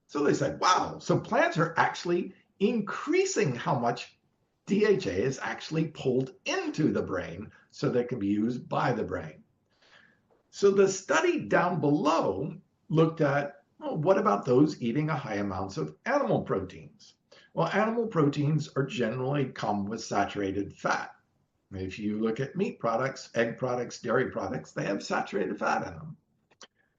So they said, wow, so plants are actually increasing how much DHA is actually pulled into the brain so that it can be used by the brain. So the study down below looked at, well, what about those eating a high amounts of animal proteins? Well, animal proteins are generally come with saturated fat. If you look at meat products, egg products, dairy products, they have saturated fat in them.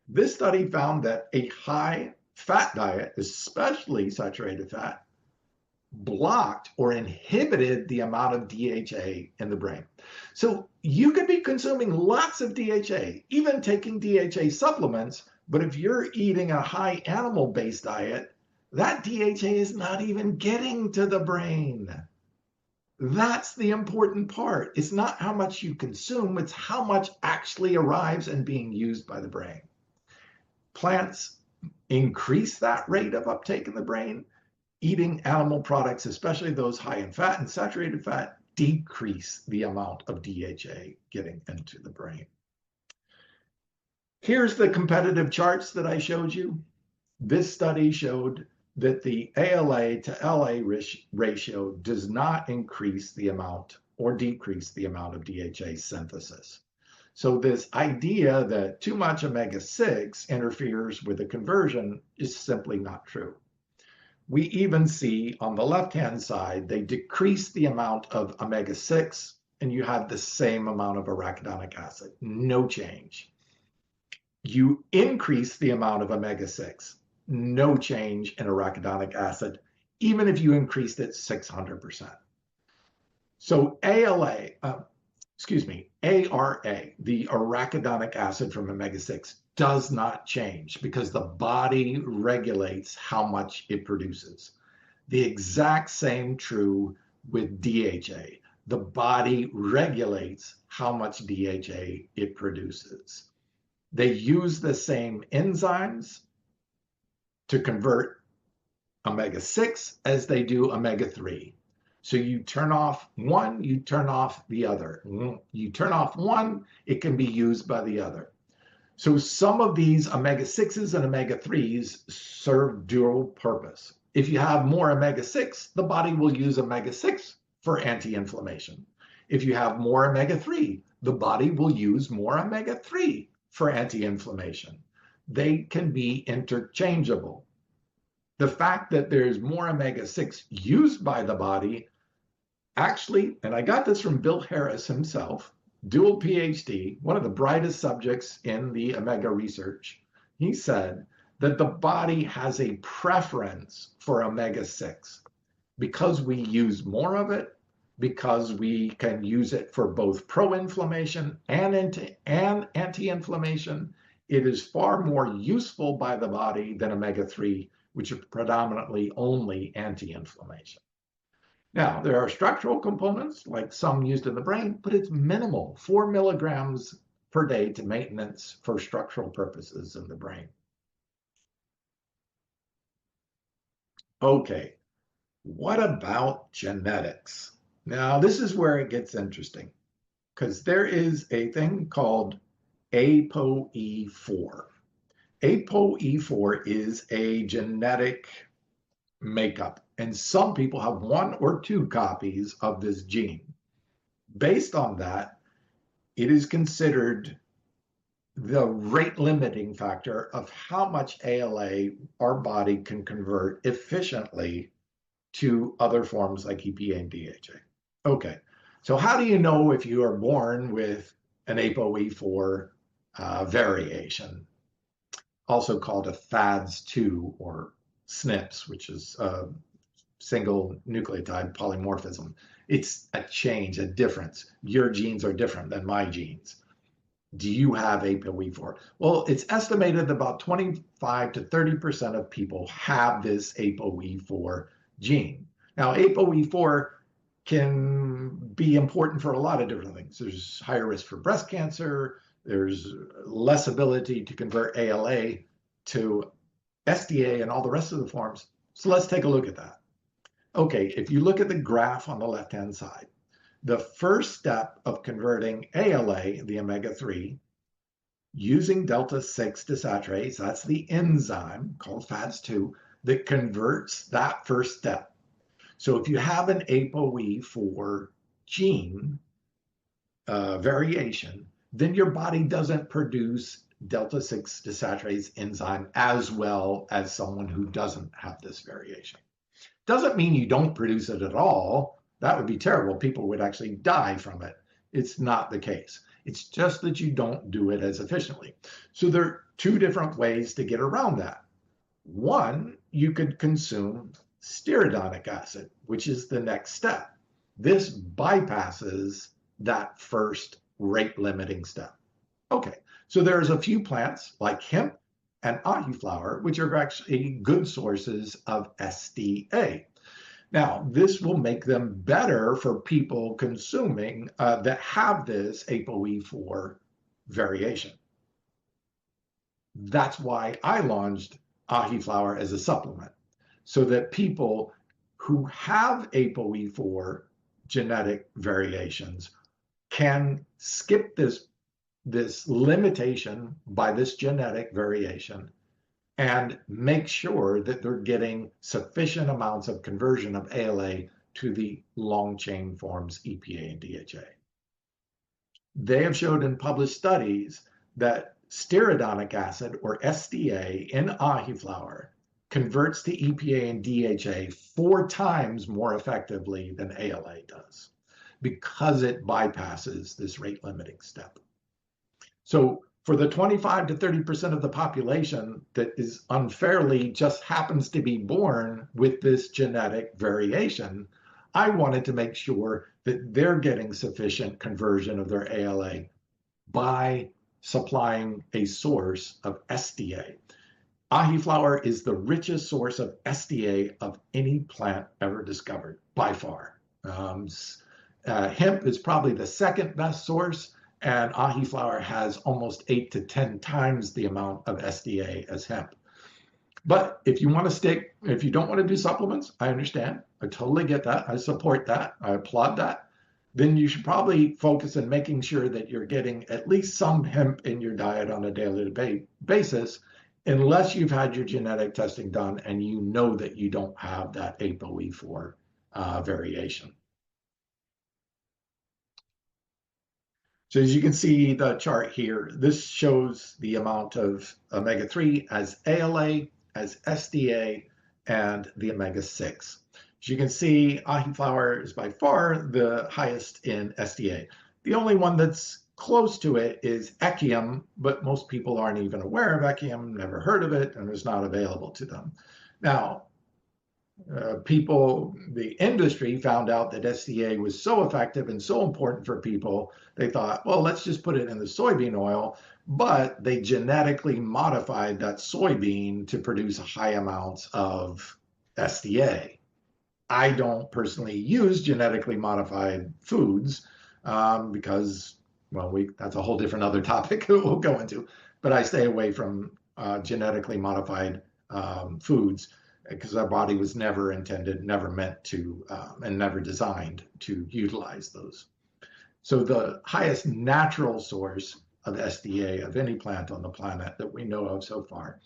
This study found that a high fat diet, especially saturated fat, blocked or inhibited the amount of DHA in the brain. So you could be consuming lots of DHA, even taking DHA supplements, but if you're eating a high animal-based diet, that DHA is not even getting to the brain. That's the important part. It's not how much you consume, it's how much actually arrives and being used by the brain. Plants increase that rate of uptake in the brain. Eating animal products, especially those high in fat and saturated fat, decrease the amount of DHA getting into the brain. Here's the competitive charts that I showed you. This study showed that the ALA to LA ratio does not increase the amount or decrease the amount of DHA synthesis. So this idea that too much omega-6 interferes with the conversion is simply not true. We even see on the left-hand side, they decrease the amount of omega-6 and you have the same amount of arachidonic acid, no change. You increase the amount of omega-6, no change in arachidonic acid, even if you increased it 600%. So ARA, the arachidonic acid from omega-6, does not change because the body regulates how much it produces. The exact same true with DHA. The body regulates how much DHA it produces. They use the same enzymes to convert omega-6 as they do omega-3. So you turn off one, you turn off the other. You turn off one, it can be used by the other. So some of these omega-6s and omega-3s serve dual purpose. If you have more omega-6, the body will use omega-6 for anti-inflammation. If you have more omega-3, the body will use more omega-3 for anti-inflammation. They can be interchangeable. The fact that there's more omega-6 used by the body actually, and I got this from Bill Harris himself, dual PhD, one of the brightest subjects in the omega research, he said that the body has a preference for omega-6 because we use more of it, because we can use it for both pro-inflammation and anti-inflammation. It is far more useful by the body than omega-3, which are predominantly only anti-inflammation. Now, there are structural components, like some used in the brain, but it's minimal, 4 milligrams per day to maintenance for structural purposes in the brain. Okay, what about genetics? Now, this is where it gets interesting, because there is a thing called ApoE4. ApoE4 is a genetic makeup, and some people have 1 or 2 copies of this gene. Based on that, it is considered the rate limiting factor of how much ALA our body can convert efficiently to other forms like EPA and DHA. Okay, so how do you know if you are born with an ApoE4 variation, also called a FADS2 or SNPs, which is single nucleotide polymorphism? It's a change, a difference. Your genes are different than my genes. Do you have ApoE4? Well, it's estimated that about 25 to 30% of people have this ApoE4 gene. Now, ApoE4 can be important for a lot of different things. There's higher risk for breast cancer. There's less ability to convert ALA to SDA and all the rest of the forms. So let's take a look at that. Okay, if you look at the graph on the left-hand side, the first step of converting ALA, the omega-3, using delta-6 desaturase, that's the enzyme called FADS2 that converts that first step. So if you have an ApoE4 gene variation, then your body doesn't produce delta-6 desaturase enzyme as well as someone who doesn't have this variation. Doesn't mean you don't produce it at all. That would be terrible. People would actually die from it. It's not the case. It's just that you don't do it as efficiently. So there are 2 different ways to get around that. One, you could consume stearidonic acid, which is the next step. This bypasses that first rate limiting step. Okay, so there's a few plants like hemp and ahi flower, which are actually good sources of SDA. Now, this will make them better for people consuming that have this ApoE4 variation. That's why I launched ahi flower as a supplement, so that people who have ApoE4 genetic variations can skip this limitation by this genetic variation and make sure that they're getting sufficient amounts of conversion of ALA to the long chain forms EPA and DHA. They have showed in published studies that stearidonic acid, or SDA, in ahi flower converts to EPA and DHA 4 times more effectively than ALA does, because it bypasses this rate limiting step. So for the 25 to 30% of the population that is unfairly just happens to be born with this genetic variation, I wanted to make sure that they're getting sufficient conversion of their ALA by supplying a source of SDA. Ahi flower is the richest source of SDA of any plant ever discovered, by far. Hemp is probably the second best source, and ahi flower has almost 8 to 10 times the amount of SDA as hemp. But if you don't want to do supplements, I understand. I totally get that. I support that. I applaud that. Then you should probably focus on making sure that you're getting at least some hemp in your diet on a daily basis, unless you've had your genetic testing done and you know that you don't have that ApoE4 variation. So as you can see the chart here, this shows the amount of omega-3 as ALA, as SDA, and the omega-6. As you can see, ahi flower is by far the highest in SDA. The only one that's close to it is echium, but most people aren't even aware of echium, never heard of it, and it's not available to them. Now, the industry found out that SDA was so effective and so important for people, they thought, well, let's just put it in the soybean oil, but they genetically modified that soybean to produce high amounts of SDA. I don't personally use genetically modified foods because, well, that's a whole different other topic we'll go into, but I stay away from genetically modified foods because our body was never intended, never meant to, and never designed to utilize those. So the highest natural source of SDA of any plant on the planet that we know of so far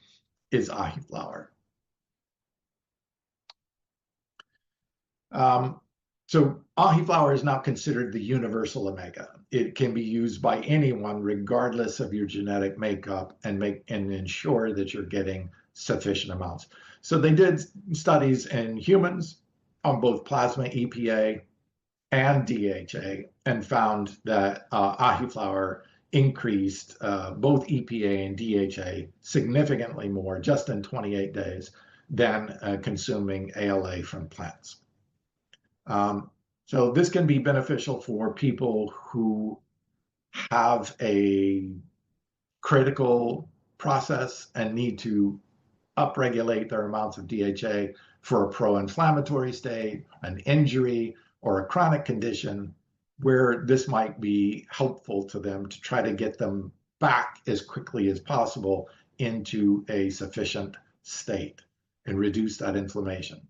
is ahi flower. So ahi flower is not considered the universal omega. It can be used by anyone regardless of your genetic makeup and ensure that you're getting sufficient amounts. So they did studies in humans on both plasma EPA and DHA and found that ahi flower increased both EPA and DHA significantly more just in 28 days than consuming ALA from plants. So this can be beneficial for people who have a critical process and need to upregulate their amounts of DHA for a pro-inflammatory state, an injury, or a chronic condition where this might be helpful to them to try to get them back as quickly as possible into a sufficient state and reduce that inflammation.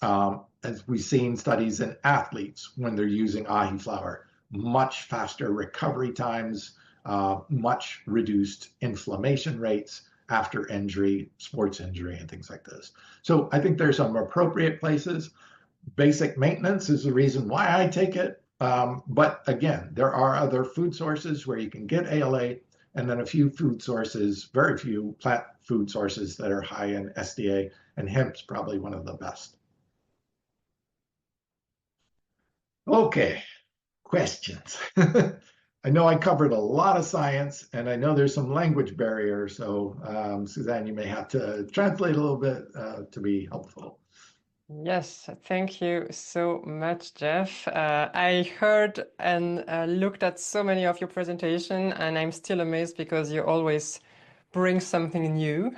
As we've seen studies in athletes when they're using ahi flower, much faster recovery times, much reduced inflammation rates after injury, sports injury, and things like this. So I think there's some appropriate places. Basic maintenance is the reason why I take it. But again, there are other food sources where you can get ALA, and then a few food sources, very few plant food sources that are high in SDA, and hemp's probably one of the best. Okay, questions. I know I covered a lot of science, and I know there's some language barrier, so Suzanne, you may have to translate a little bit to be helpful. Yes, thank you so much, Geoff. I heard and looked at so many of your presentation, and I'm still amazed because you always bring something new.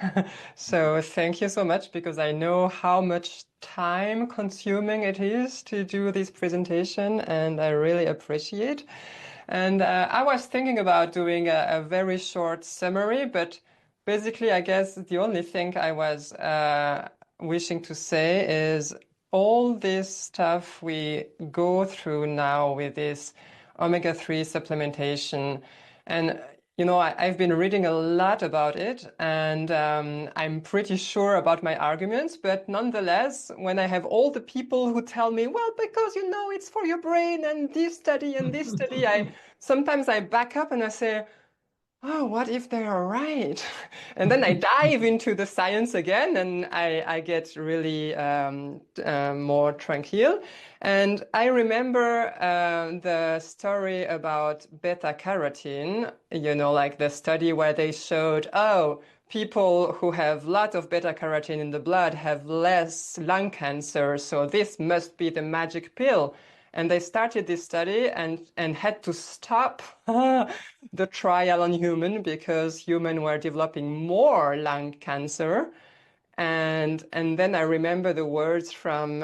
So thank you so much, because I know how much time consuming it is to do this presentation, and I really appreciate. And I was thinking about doing a very short summary, but basically, I guess the only thing I was wishing to say is all this stuff we go through now with this omega-3 supplementation. And, you know, I've been reading a lot about it, and I'm pretty sure about my arguments. But nonetheless, when I have all the people who tell me, well, because, you know, it's for your brain and this study and this study, sometimes I back up and I say, oh, what if they are right? And then I dive into the science again, and I get really more tranquil. And I remember the story about beta-carotene, you know, like the study where they showed, oh, people who have a lot of beta-carotene in the blood have less lung cancer, so this must be the magic pill. And they started this study and had to stop the trial on human because humans were developing more lung cancer. And then I remember the words from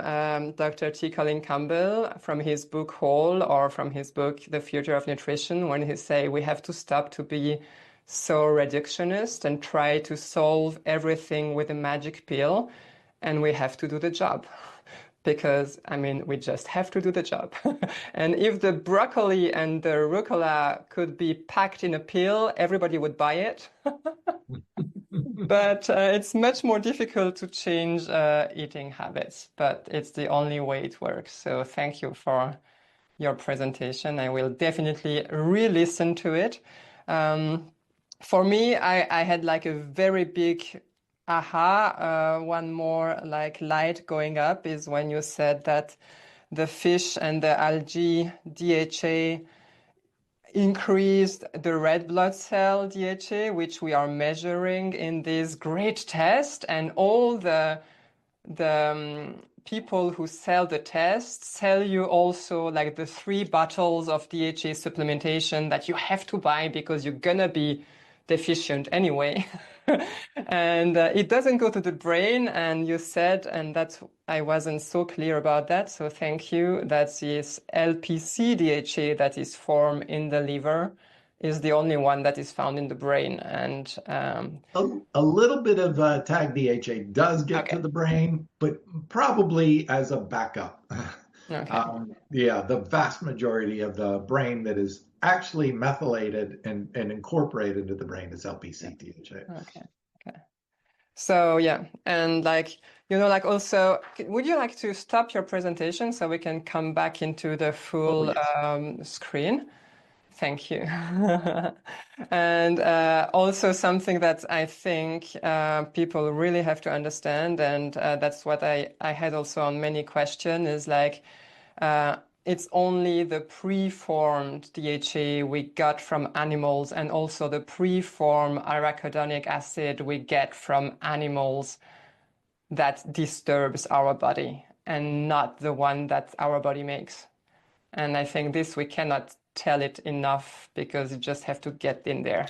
Dr. T. Colin Campbell from his book Whole, or from his book The Future of Nutrition, when he say we have to stop to be so reductionist and try to solve everything with a magic pill, and we have to do the job. Because, I mean, we just have to do the job. And if the broccoli and the rucola could be packed in a pill, everybody would buy it. But it's much more difficult to change eating habits, but it's the only way it works. So thank you for your presentation. I will definitely re-listen to it. For me, I had like a very big aha. One more like light going up is when you said that the fish and the algae DHA increased the red blood cell DHA, which we are measuring in this great test, and all the people who sell the test sell you also like the 3 bottles of DHA supplementation that you have to buy because you're gonna be deficient anyway. And it doesn't go to the brain, and you said, and that's, I wasn't so clear about that, so thank you, that this LPC DHA that is formed in the liver is the only one that is found in the brain. And a little bit of tag DHA does get to okay. the brain, but probably as a backup. Okay. Yeah, the vast majority of the brain that is actually methylated and incorporated into the brain is LPC DHA. Okay. Okay. So yeah, and like, you know, like also, would you like to stop your presentation so we can come back into the Oh, full yes. screen? Thank you. And also something that I think people really have to understand, and that's what I had also on many questions, is like it's only the preformed DHA we got from animals, and also the preformed arachidonic acid we get from animals that disturbs our body, and not the one that our body makes. And I think this we cannot tell it enough because you just have to get in there.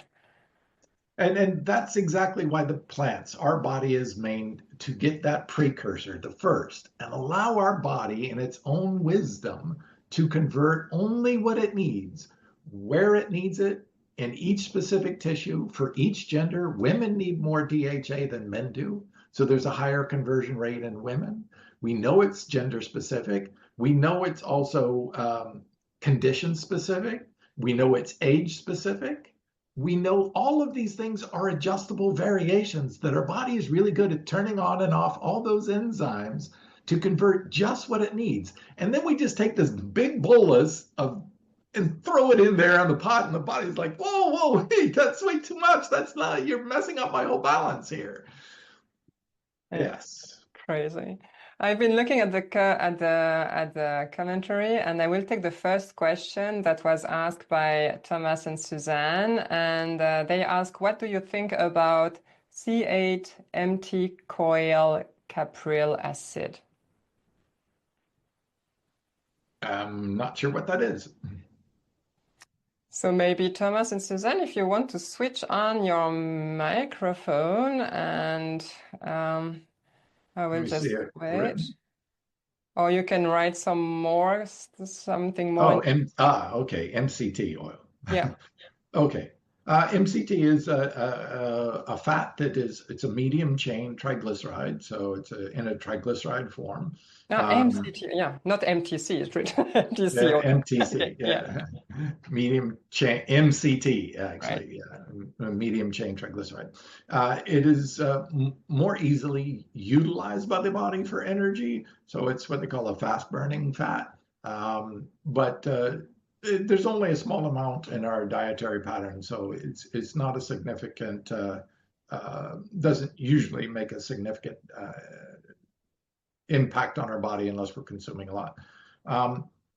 And that's exactly why the plants, our body is made to get that precursor, the first, and allow our body in its own wisdom to convert only what it needs, where it needs it, in each specific tissue. For each gender, women need more DHA than men do. So there's a higher conversion rate in women. We know it's gender specific. We know it's also condition specific. We know it's age specific. We know all of these things are adjustable variations that our body is really good at turning on and off all those enzymes to convert just what it needs. And then we just take this big bolus of and throw it in there on the pot, and the body's like, whoa, hey, that's way too much. That's not, you're messing up my whole balance here. Yeah, Yes. crazy. I've been looking at the commentary, and I will take the first question that was asked by Thomas and Suzanne, and they ask, "What do you think about C8 empty coil capryl acid?" I'm not sure what that is. So maybe Thomas and Suzanne, if you want to switch on your microphone, and I Let will me just see it wait. written. Or you can write something more. Oh, okay, MCT oil. Yeah. Okay. MCT is a fat that it's a medium chain triglyceride, so it's in a triglyceride form. MCT, yeah, not MTC, it's written MTC. MTC, Okay, yeah, yeah, medium chain MCT right. actually, yeah, medium chain triglyceride. It is more easily utilized by the body for energy, so it's what they call a fast burning fat. But there's only a small amount in our dietary pattern, so it's not a significant. Doesn't usually make a significant impact on our body unless we're consuming a lot.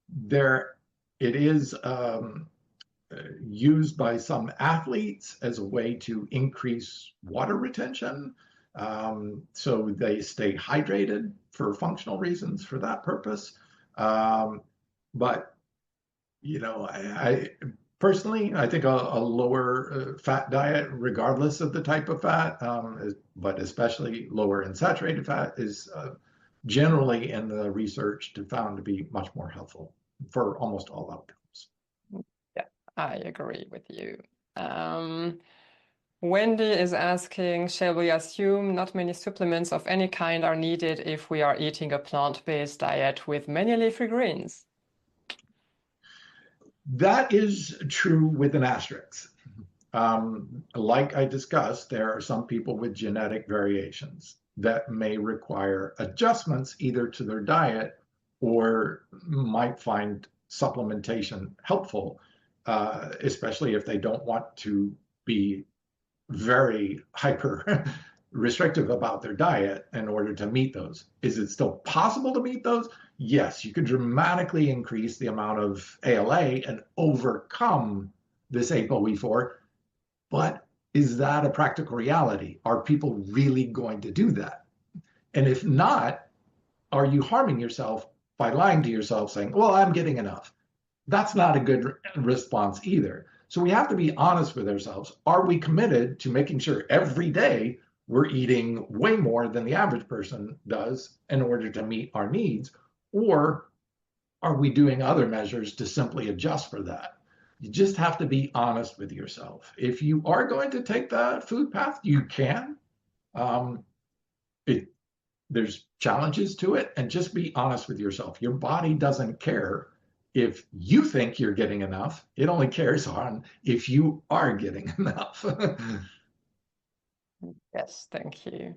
There, it is used by some athletes as a way to increase water retention. So they stay hydrated for functional reasons for that purpose. But, I personally, I think a lower fat diet, regardless of the type of fat, but especially lower in saturated fat, is generally in the research found to be much more helpful for almost all outcomes. Yeah, I agree with you. Wendy is asking, shall we assume not many supplements of any kind are needed if we are eating a plant-based diet with many leafy greens? That is true with an asterisk. Like I discussed, there are some people with genetic variations that may require adjustments either to their diet or might find supplementation helpful, especially if they don't want to be very hyper restrictive about their diet in order to meet those. Is it still possible to meet those? Yes, you could dramatically increase the amount of ALA and overcome this ApoE4, but is that a practical reality? Are people really going to do that? And if not, are you harming yourself by lying to yourself saying, well, I'm getting enough? That's not a good response either. So we have to be honest with ourselves. Are we committed to making sure every day we're eating way more than the average person does in order to meet our needs? Or are we doing other measures to simply adjust for that? You just have to be honest with yourself. If you are going to take that food path, you can. It, there's challenges to it, and just be honest with yourself. Your body doesn't care if you think you're getting enough. It only cares on if you are getting enough. Yes, thank you.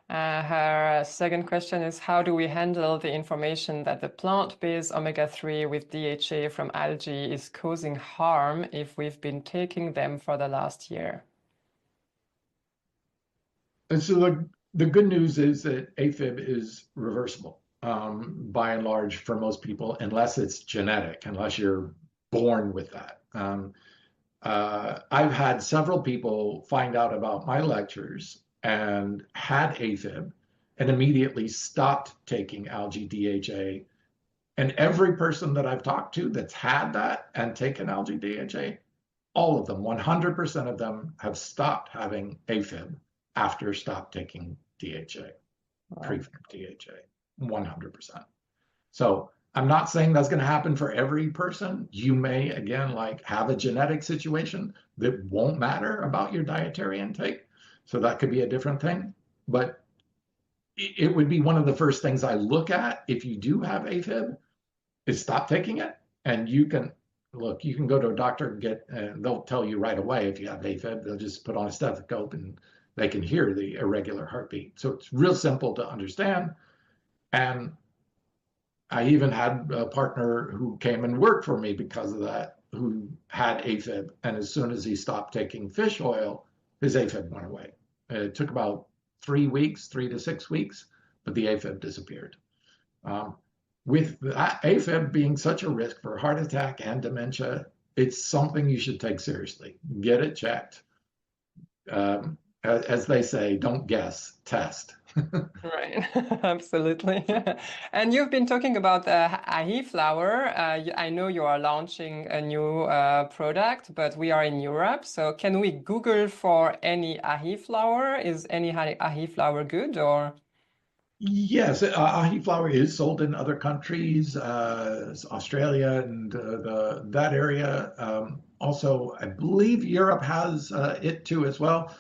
Her second question is, how do we handle the information that the plant-based omega-3 with DHA from algae is causing harm if we've been taking them for the last year? And so the good news is that AFib is reversible by and large for most people, unless it's genetic, unless you're born with that. I've had several people find out about my lectures and had AFib and immediately stopped taking algae DHA. And every person that I've talked to that's had that and taken algae DHA, all of them, 100% of them have stopped having AFib after stop taking DHA, prefab DHA, 100%. So I'm not saying that's going to happen for every person. You may, again, like have a genetic situation that won't matter about your dietary intake. So that could be a different thing. But it would be one of the first things I look at if you do have AFib is stop taking it. And you can go to a doctor and they'll tell you right away if you have AFib. They'll just put on a stethoscope and they can hear the irregular heartbeat. So it's real simple to understand. And I even had a partner who came and worked for me because of that, who had AFib. And as soon as he stopped taking fish oil, his AFib went away. It took about 3 to 6 weeks, but the AFib disappeared. With that AFib being such a risk for heart attack and dementia, it's something you should take seriously. Get it checked. As they say, don't guess, test. Right, absolutely. And you've been talking about ahi flour. I know you are launching a new product, but we are in Europe. So can we Google for any ahi flour? Is any ahi flour good or? Yes, ahi flour is sold in other countries, Australia and that area. Also, I believe Europe has it too as well.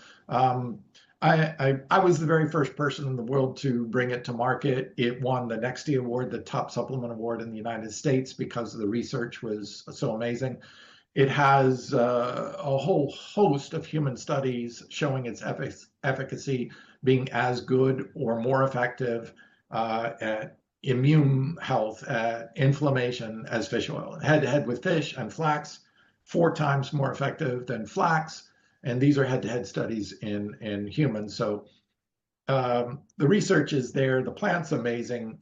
I was the very first person in the world to bring it to market. It won the Nexty Award, the top supplement award in the United States, because the research was so amazing. It has a whole host of human studies showing its efficacy being as good or more effective at immune health, at inflammation as fish oil. Head-to-head with fish and flax, 4 times more effective than flax. And these are head-to-head studies in humans. So the research is there. The plant's amazing.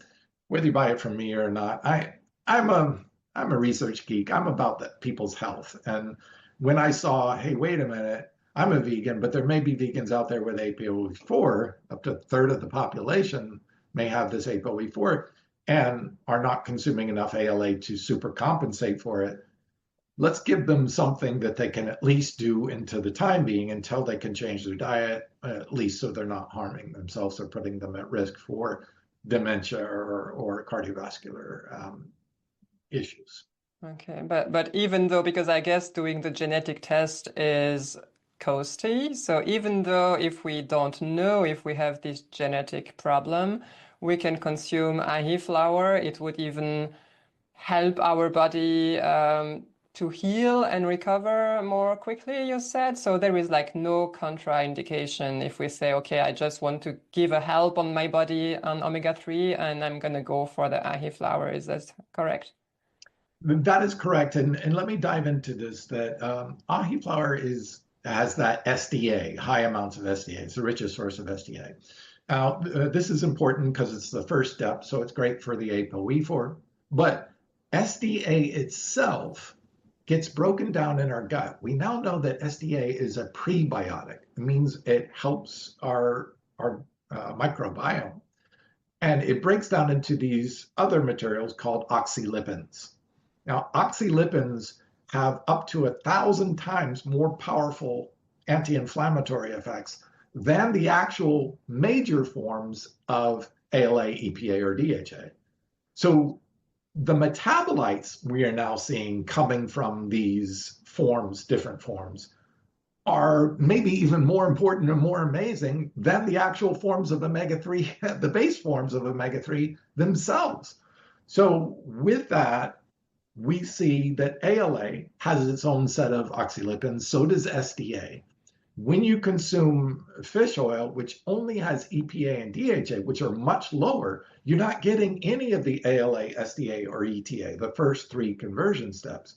Whether you buy it from me or not, I'm a research geek. I'm about people's health. And when I saw, hey, wait a minute, I'm a vegan, but there may be vegans out there with ApoE4, up to a third of the population may have this ApoE4. and are not consuming enough ALA to supercompensate for it, let's give them something that they can at least do into the time being until they can change their diet, at least so they're not harming themselves or putting them at risk for dementia or cardiovascular issues. Okay, but even though, because I guess doing the genetic test is costly, so even though if we don't know if we have this genetic problem, we can consume ahi flower, it would even help our body to heal and recover more quickly, you said. So there is like no contraindication if we say, okay, I just want to give a help on my body on omega-3 and I'm going to go for the ahi flower. Is that correct? That is correct. And let me dive into this, that ahi flower has that SDA, high amounts of SDA. It's the richest source of SDA. Now, this is important because it's the first step, so it's great for the ApoE4. But SDA itself gets broken down in our gut. We now know that SDA is a prebiotic. It means it helps our microbiome. And it breaks down into these other materials called oxylipins. Now, oxylipins have up to 1,000 times more powerful anti-inflammatory effects than the actual major forms of ALA, EPA, or DHA. So the metabolites we are now seeing coming from these forms, different forms, are maybe even more important and more amazing than the actual forms of omega-3, the base forms of omega-3 themselves. So with that, we see that ALA has its own set of oxylipins, so does SDA. When you consume fish oil, which only has EPA and DHA, which are much lower, you're not getting any of the ALA, SDA, or ETA, the first three conversion steps,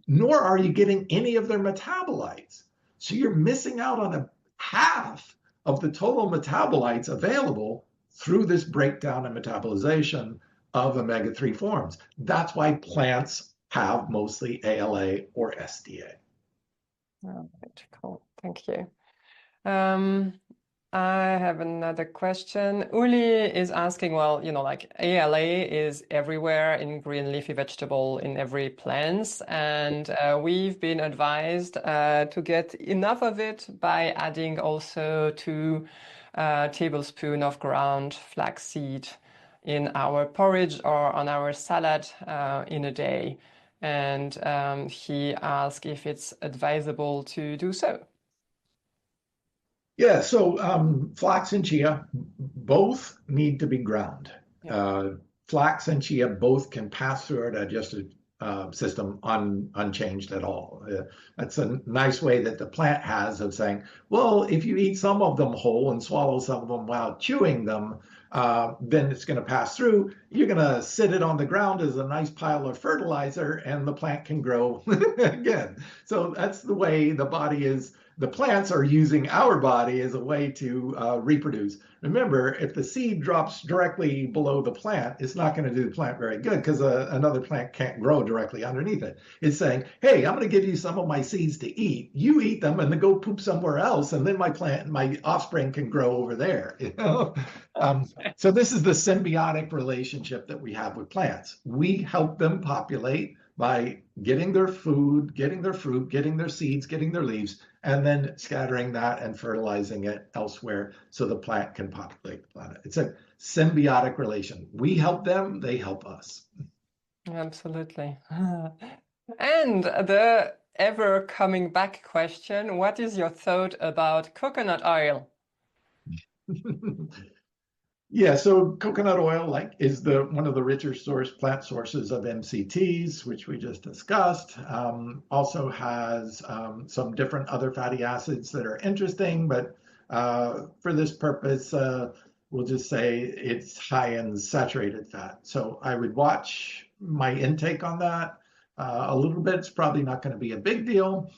nor are you getting any of their metabolites. So you're missing out on half of the total metabolites available through this breakdown and metabolization of omega-3 forms. That's why plants have mostly ALA or SDA. Oh, cool. Thank you. I have another question. Uli is asking, well, like ALA is everywhere in green leafy vegetable, in every plant, and we've been advised to get enough of it by adding also 2 tablespoons of ground flaxseed in our porridge or on our salad in a day. And he asked if it's advisable to do so. Yeah, so flax and chia both need to be ground. Yeah. Flax and chia both can pass through our digestive system unchanged at all. That's a nice way that the plant has of saying, well, if you eat some of them whole and swallow some of them while chewing them, then it's going to pass through. You're going to sit it on the ground as a nice pile of fertilizer and the plant can grow again. So that's the way the body is. The plants are using our body as a way to reproduce. Remember, if the seed drops directly below the plant, it's not going to do the plant very good because another plant can't grow directly underneath it. It's saying, hey, I'm going to give you some of my seeds to eat. You eat them and then go poop somewhere else, and then my offspring can grow over there. So this is the symbiotic relationship that we have with plants. We help them populate by getting their food, getting their fruit, getting their seeds, getting their leaves, and then scattering that and fertilizing it elsewhere so the plant can populate the planet. It's a symbiotic relation. We help them, they help us. Absolutely. And the ever coming back question, what is your thought about coconut oil? Yeah, so coconut oil is one of the richer plant sources of MCTs, which we just discussed. Also has some different other fatty acids that are interesting, but for this purpose, we'll just say it's high in saturated fat. So I would watch my intake on that a little bit. It's probably not going to be a big deal.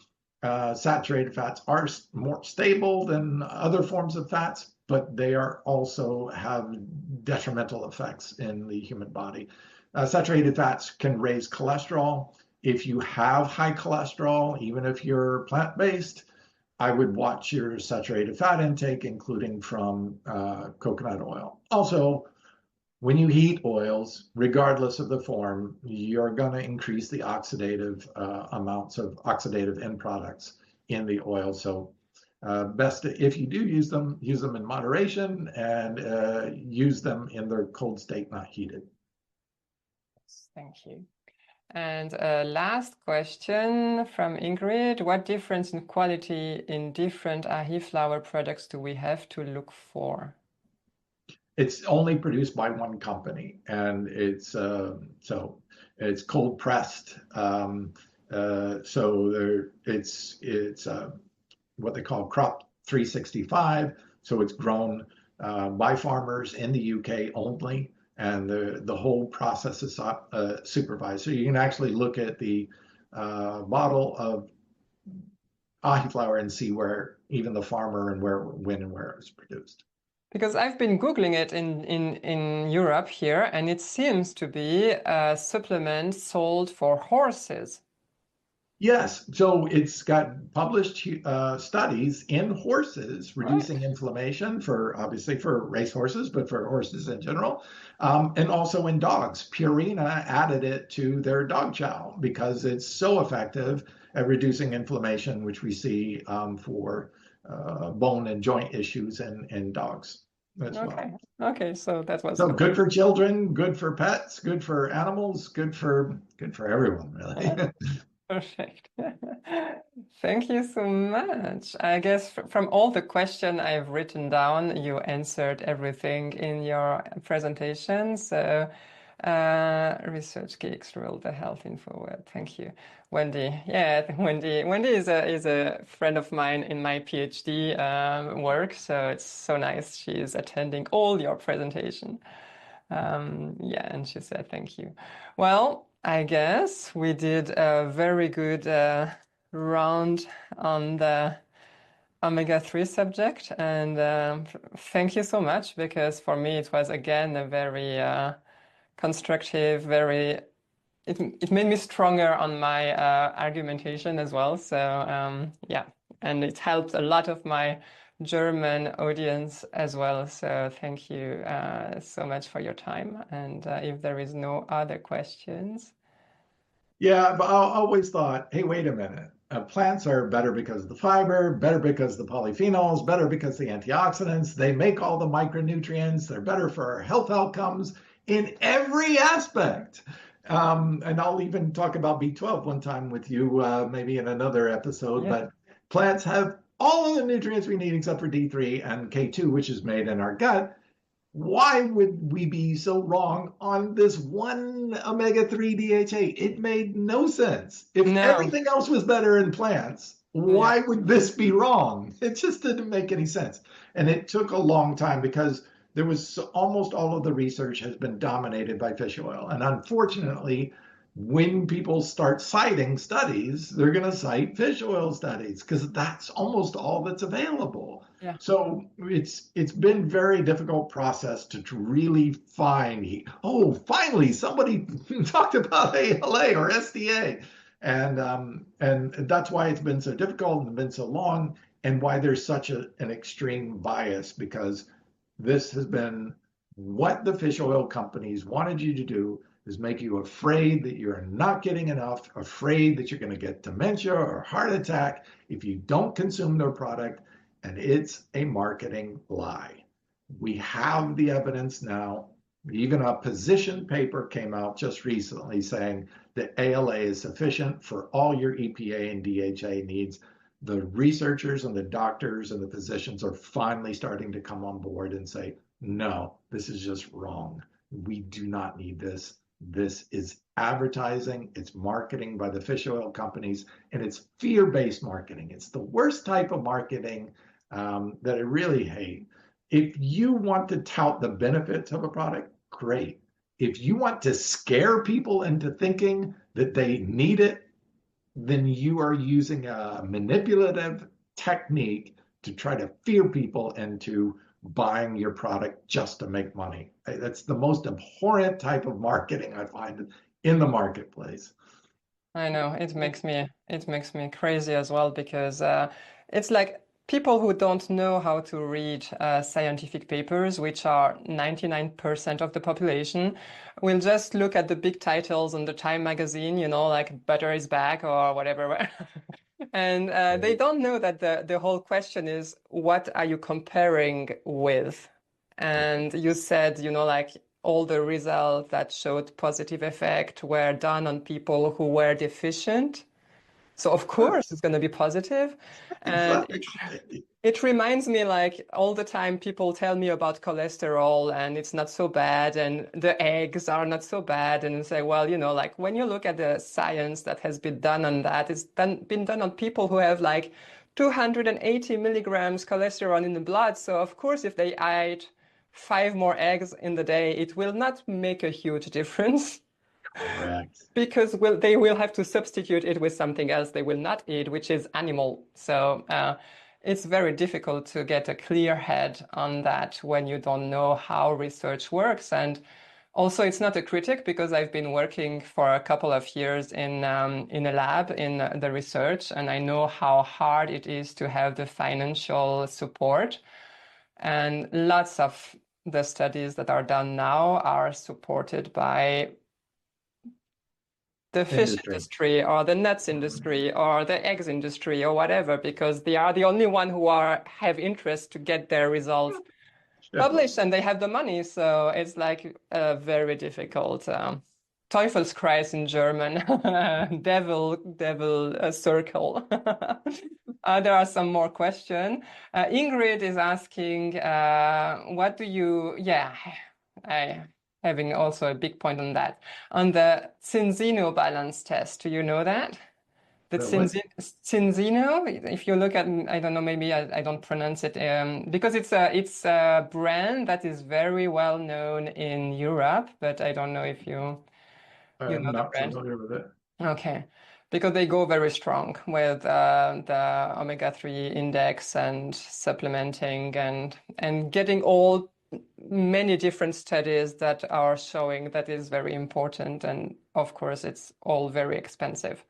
Saturated fats are more stable than other forms of fats, but they also have detrimental effects in the human body. Saturated fats can raise cholesterol. If you have high cholesterol, even if you're plant-based, I would watch your saturated fat intake, including from coconut oil. Also, when you heat oils, regardless of the form, you're going to increase the oxidative amounts of oxidative end products in the oil. So best if you do use them in moderation and use them in their cold state, not heated. Thank you. And last question from Ingrid. What difference in quality in different ahi flower products do we have to look for? It's only produced by one company, and it's cold pressed. It's what they call crop 365. So it's grown by farmers in the UK only, and the whole process is supervised. So you can actually look at the bottle of ahi flower and see where even the farmer and when and where it was produced. Because I've been Googling it in Europe here, and it seems to be a supplement sold for horses. Yes, so it's got published studies in horses reducing inflammation obviously for race horses, but for horses in general, and also in dogs. Purina added it to their dog chow because it's so effective at reducing inflammation, which we see for bone and joint issues in dogs as well. Okay, so that was so good for children, good for pets, good for animals, good for everyone, really. Perfect. Thank you so much. I guess from all the questions I've written down, you answered everything in your presentation. So, research geeks rule the health info web. Thank you, Wendy. Yeah, Wendy is a friend of mine in my PhD work. So it's so nice. She is attending all your presentation. Yeah, and she said thank you. Well, I guess we did a very good round on the omega-3 subject, and thank you so much, because for me it was again a very constructive, it made me stronger on my argumentation as well. So yeah, and it helped a lot of my German audience as well. So thank you so much for your time. And if there is no other questions. Yeah, but I always thought, hey, wait a minute. Plants are better because of the fiber, better because of the polyphenols, better because of the antioxidants. They make all the micronutrients. They're better for our health outcomes in every aspect. And I'll even talk about B12 one time with you, maybe in another episode. Yeah. But plants have all of the nutrients we need except for D3 and K2, which is made in our gut. Why would we be so wrong on this one omega-3 DHA? It made no sense. If everything else was better in plants, why would this be wrong? It just didn't make any sense. And it took a long time because there was almost all of the research has been dominated by fish oil. And unfortunately, when people start citing studies, they're going to cite fish oil studies because that's almost all that's available. Yeah. So it's been very difficult process to really find. Oh, finally somebody talked about ALA or SDA, and that's why it's been so difficult and been so long, and why there's such an extreme bias, because this has been what the fish oil companies wanted you to do, is make you afraid that you're not getting enough, afraid that you're going to get dementia or heart attack if you don't consume their product. And it's a marketing lie. We have the evidence now. Even a position paper came out just recently saying that ALA is sufficient for all your EPA and DHA needs. The researchers and the doctors and the physicians are finally starting to come on board and say, no, this is just wrong. We do not need this. This is advertising, it's marketing by the fish oil companies, and it's fear-based marketing. It's the worst type of marketing that I really hate. If you want to tout the benefits of a product, great. If you want to scare people into thinking that they need it, then you are using a manipulative technique to try to fear people into buying your product just to make money. That's the most abhorrent type of marketing I find in the marketplace. I know, it makes me crazy as well, because it's like people who don't know how to read scientific papers, which are 99% of the population, will just look at the big titles on the Time magazine, like butter is back or whatever. And they don't know that the whole question is, what are you comparing with? And you said, like all the results that showed positive effect were done on people who were deficient. So of course it's going to be positive. And it reminds me, like all the time people tell me about cholesterol and it's not so bad and the eggs are not so bad, and say, well, like when you look at the science that has been done on that, it's been done on people who have like 280 milligrams cholesterol in the blood. So of course if they ate 5 more eggs in the day, it will not make a huge difference. Correct. Because they will have to substitute it with something else they will not eat, which is animal. So it's very difficult to get a clear head on that when you don't know how research works. And also, it's not a critic, because I've been working for a couple of years in a lab in the research, and I know how hard it is to have the financial support. And lots of the studies that are done now are supported by the fish industry or the nuts industry or the eggs industry or whatever, because they are the only one who have interest to get their results published, and they have the money. So it's like a very difficult Teufelskreis in German, devil circle. There are some more questions. Ingrid is asking, what do you, having also a big point on that. On the Cinzino balance test, do you know that? The Cinzino, if you look at, I don't know, maybe I don't pronounce it, because it's a brand that is very well known in Europe, but I don't know if you know I'm the not brand. familiar with it. Okay, because they go very strong with the omega-3 index and supplementing and getting many different studies that are showing that is very important. And of course, it's all very expensive.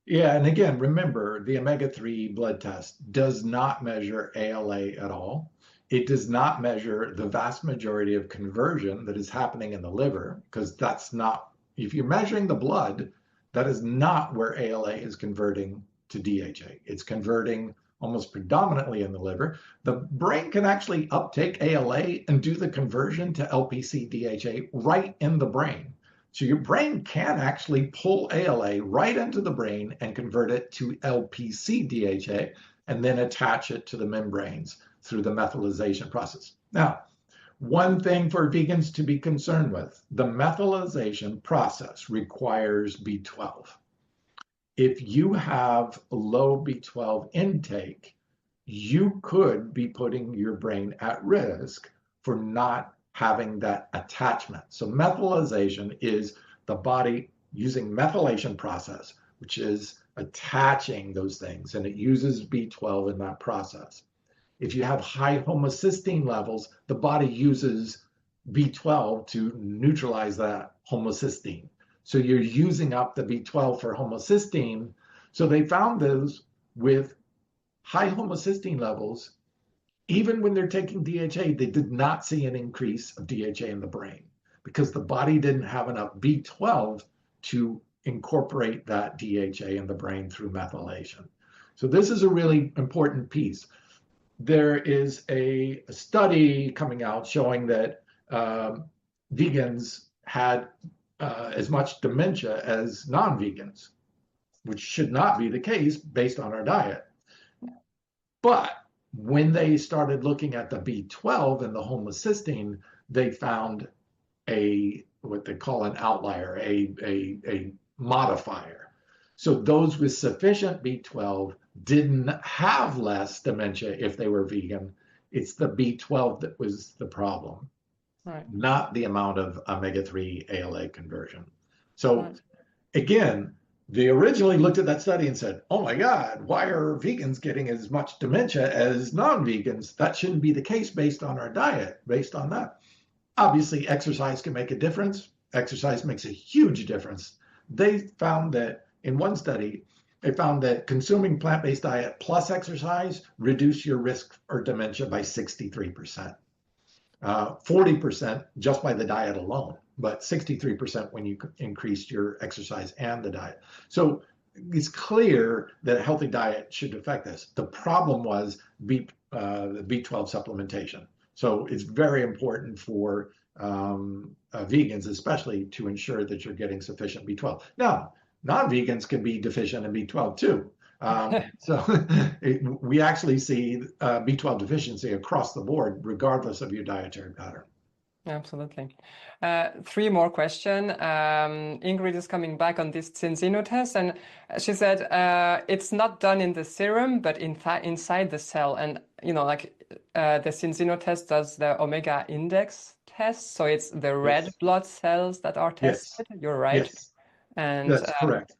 Yeah, and again, remember, the omega-3 blood test does not measure ALA at all. It does not measure the vast majority of conversion that is happening in the liver, because that's not, if you're measuring the blood, that is not where ALA is converting to DHA. It's converting almost predominantly in the liver. The brain can actually uptake ALA and do the conversion to LPC DHA right in the brain. So your brain can actually pull ALA right into the brain and convert it to LPC DHA and then attach it to the membranes through the methylation process. Now, one thing for vegans to be concerned with, the methylation process requires B12. If you have low B12 intake, you could be putting your brain at risk for not having that attachment. So methylation is the body using methylation process, which is attaching those things, and it uses B12 in that process. If you have high homocysteine levels, the body uses B12 to neutralize that homocysteine. So you're using up the B12 for homocysteine. So they found those with high homocysteine levels, even when they're taking DHA, they did not see an increase of DHA in the brain because the body didn't have enough B12 to incorporate that DHA in the brain through methylation. So this is a really important piece. There is a study coming out showing that vegans had as much dementia as non-vegans, which should not be the case based on our diet. But when they started looking at the B12 and the homocysteine, they found what they call an outlier, a modifier. So those with sufficient B12 didn't have less dementia if they were vegan. It's the B12 that was the problem, right, not the amount of omega-3 ALA conversion. So right, again, they originally looked at that study and said, oh my God, why are vegans getting as much dementia as non-vegans? That shouldn't be the case based on our diet, based on that. Obviously, exercise can make a difference. Exercise makes a huge difference. They found that in one study, They found that consuming plant-based diet plus exercise reduced your risk for dementia by 63%. 40% just by the diet alone, but 63% when you increased your exercise and the diet. So it's clear that a healthy diet should affect this. The problem was the B12 supplementation. So it's very important for vegans, especially, to ensure that you're getting sufficient B12. Now, non-vegans can be deficient in B12 too. We actually see B12 deficiency across the board, regardless of your dietary pattern. Absolutely. 3 more questions. Ingrid is coming back on this Cinzino test, and she said it's not done in the serum, but inside the cell. And the Cinzino test does the omega index test, so it's the red blood cells that are tested. Yes. You're right. Yes, and that's correct.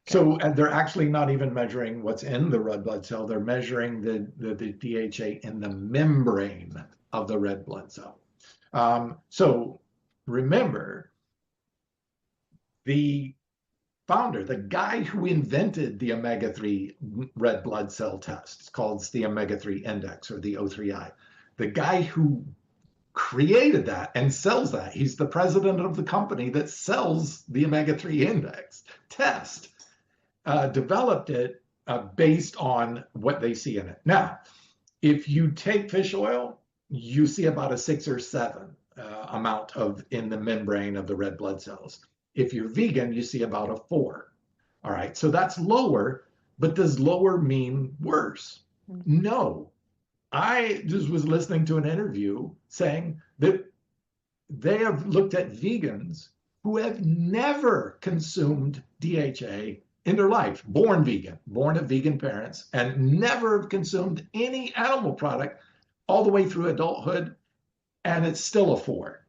So they're actually not even measuring what's in the red blood cell. They're measuring the DHA in the membrane of the red blood cell. So remember, the founder, the guy who invented the omega-3 red blood cell test, it's called the omega-3 index, or the O3I. The guy who created that and sells that, he's the president of the company that sells the omega-3 index test, developed it based on what they see in it. Now, if you take fish oil, you see about a 6 or 7 amount in the membrane of the red blood cells. If you're vegan, you see about a 4. All right, so that's lower, but does lower mean worse? No. I just was listening to an interview saying that they have looked at vegans who have never consumed DHA in their life, born vegan, born of vegan parents, and never have consumed any animal product all the way through adulthood, and it's still a 4.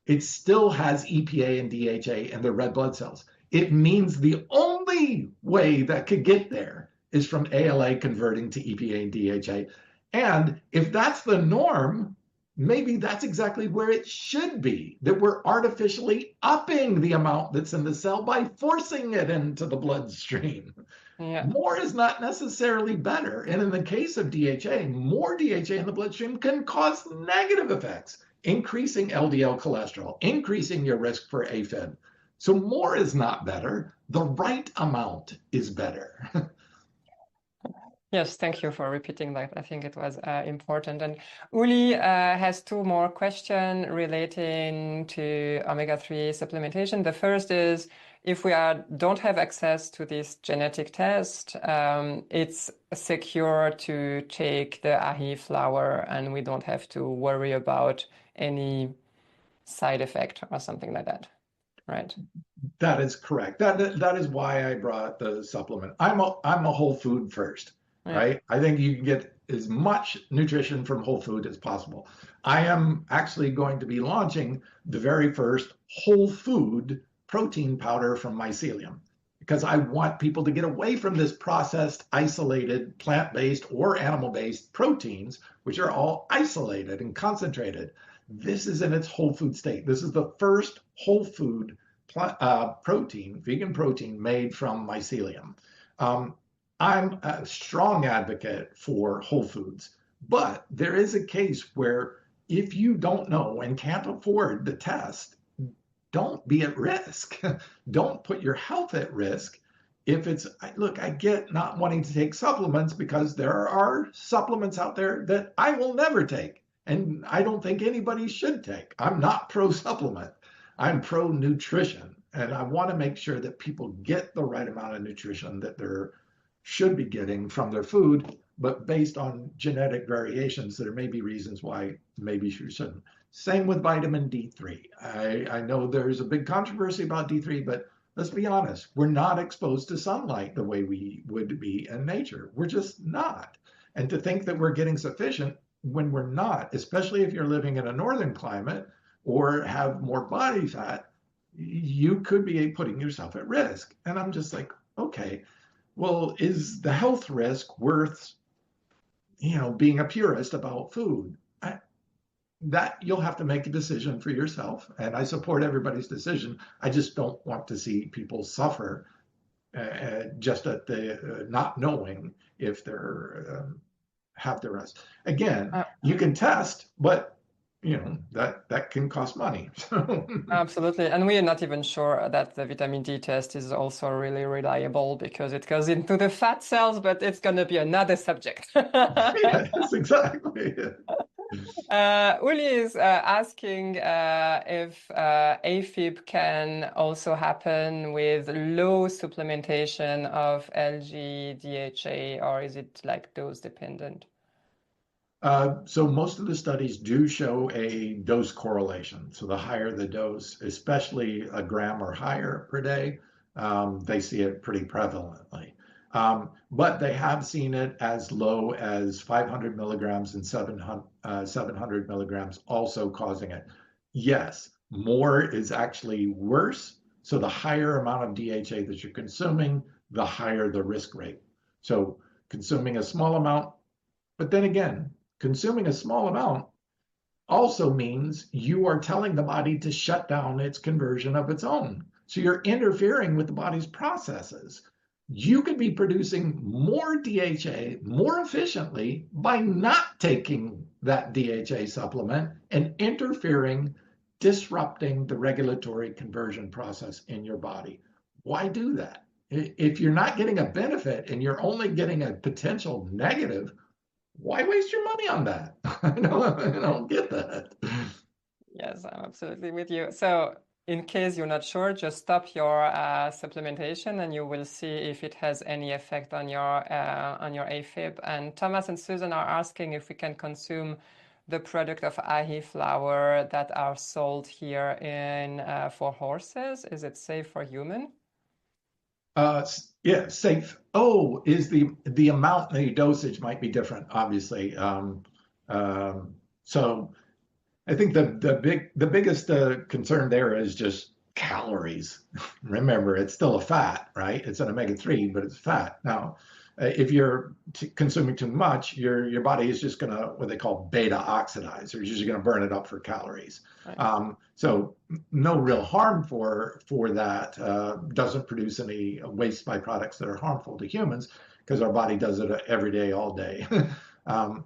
It still has EPA and DHA in the red blood cells. It means the only way that could get there is from ALA converting to EPA and DHA. And if that's the norm, maybe that's exactly where it should be, that we're artificially upping the amount that's in the cell by forcing it into the bloodstream. Yeah. More is not necessarily better. And in the case of DHA, more DHA in the bloodstream can cause negative effects, increasing LDL cholesterol, increasing your risk for AFib. So more is not better. The right amount is better. Yes, thank you for repeating that. I think it was important. And Uli has 2 more questions relating to omega-3 supplementation. The first is, if we don't have access to this genetic test, it's secure to take the ahi flower and we don't have to worry about any side effect or something like that, right? That is correct. That is why I brought the supplement. I'm a whole food first. Right? I think you can get as much nutrition from whole food as possible. I am actually going to be launching the very first whole food protein powder from mycelium, because I want people to get away from this processed, isolated, plant-based or animal-based proteins, which are all isolated and concentrated. This is in its whole food state. This is the first whole food protein, vegan protein made from mycelium. I'm a strong advocate for whole foods, but there is a case where if you don't know and can't afford the test, don't be at risk. Don't put your health at risk. If it's, look, I get not wanting to take supplements because there are supplements out there that I will never take, and I don't think anybody should take. I'm not pro-supplement. I'm pro-nutrition, and I want to make sure that people get the right amount of nutrition that they're should be getting from their food, but based on genetic variations, there may be reasons why maybe you shouldn't. Same with vitamin D3. I know there's a big controversy about D3, but let's be honest, we're not exposed to sunlight the way we would be in nature. We're just not. And to think that we're getting sufficient when we're not, especially if you're living in a northern climate or have more body fat, you could be putting yourself at risk. And I'm just like, okay, well, is the health risk worth, being a purist about food? That you'll have to make a decision for yourself, and I support everybody's decision. I just don't want to see people suffer just at the not knowing if they're have the rest. Again, you can test, but that can cost money. Absolutely. And we are not even sure that the vitamin D test is also really reliable because it goes into the fat cells, but it's going to be another subject. Yes, exactly. Uli is asking if AFib can also happen with low supplementation of LG, DHA, or is it like dose dependent? So most of the studies do show a dose correlation. So the higher the dose, especially a gram or higher per day, they see it pretty prevalently. But they have seen it as low as 500 milligrams and 700 milligrams also causing it. Yes, more is actually worse. So the higher amount of DHA that you're consuming, the higher the risk rate. So consuming a small amount, but then again, consuming a small amount also means you are telling the body to shut down its conversion of its own. So you're interfering with the body's processes. You could be producing more DHA more efficiently by not taking that DHA supplement and interfering, disrupting the regulatory conversion process in your body. Why do that? If you're not getting a benefit and you're only getting a potential negative, why waste your money on that? I don't get that. Yes, I'm absolutely with you. So in case you're not sure, just stop your supplementation and you will see if it has any effect on your AFib. And Thomas and Susan are asking if we can consume the product of ahi flour that are sold here in for horses. Is it safe for human? Yeah, safe. Oh, is the amount, the dosage might be different, obviously. So I think the biggest concern there is just calories. Remember, it's still a fat, right? It's an omega-3, but it's fat. Now, if you're consuming too much, your body is just gonna what they call beta oxidize, or you're just gonna burn it up for calories. Right. So no real harm for that. Doesn't produce any waste byproducts that are harmful to humans because our body does it every day, all day. um,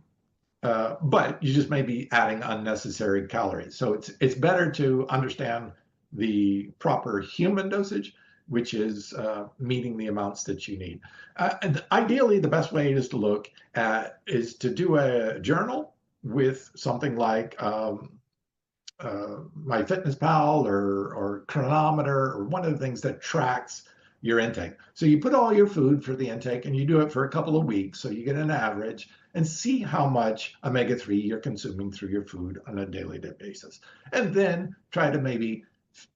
but you just may be adding unnecessary calories. So it's better to understand the proper human dosage, which is meeting the amounts that you need. And ideally, the best way is to look at is to do a journal with something like MyFitnessPal or Chronometer or one of the things that tracks your intake. So you put all your food for the intake and you do it for a couple of weeks so you get an average and see how much omega-3 you're consuming through your food on a daily basis. And then try to maybe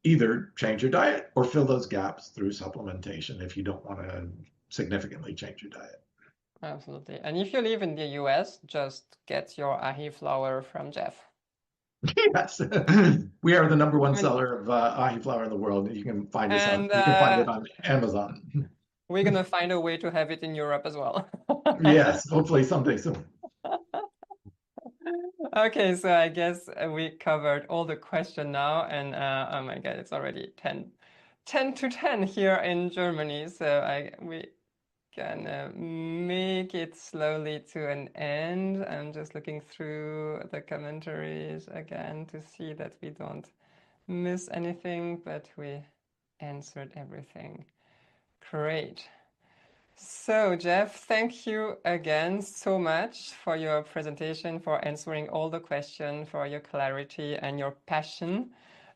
either change your diet or fill those gaps through supplementation if you don't want to significantly change your diet. Absolutely. And if you live in the US, just get your ahi flour from Geoff. Yes, we are the number one I mean, seller of ahi flour in the world. You can find us on. and You can find it on Amazon. we're gonna find a way to have it in Europe as well. Yes, hopefully someday soon. Okay, so I guess we covered all the question now, and oh my God, it's already 10 to 10 here in Germany. So we can make it slowly to an end. I'm just looking through the commentaries again to see that we don't miss anything, but we answered everything. Great. So, Geoff, thank you again so much for your presentation, for answering all the questions, for your clarity and your passion.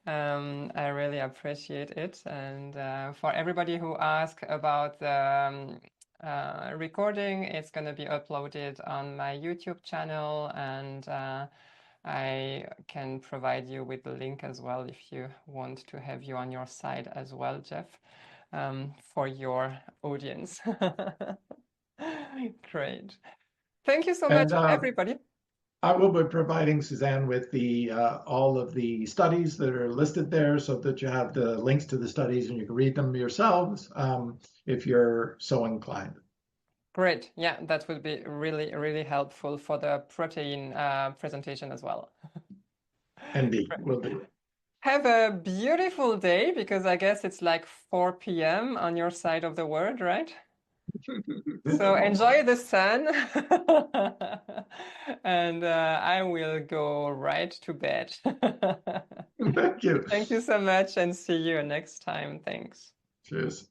I really appreciate it. And for everybody who asked about the recording, it's going to be uploaded on my YouTube channel, and I can provide you with the link as well if you want to have you on your side as well, Geoff. For your audience. Great. Thank you so much, And everybody. I will be providing Suzanne with the all of the studies that are listed there so that you have the links to the studies and you can read them yourselves if you're so inclined. Great. Yeah, that would be really, really helpful for the protein presentation as well. Indeed, will do. Have a beautiful day because I guess it's like 4 p.m. on your side of the world, right? So enjoy the sun. And I will go right to bed. Thank you. Thank you so much and see you next time. Thanks. Cheers.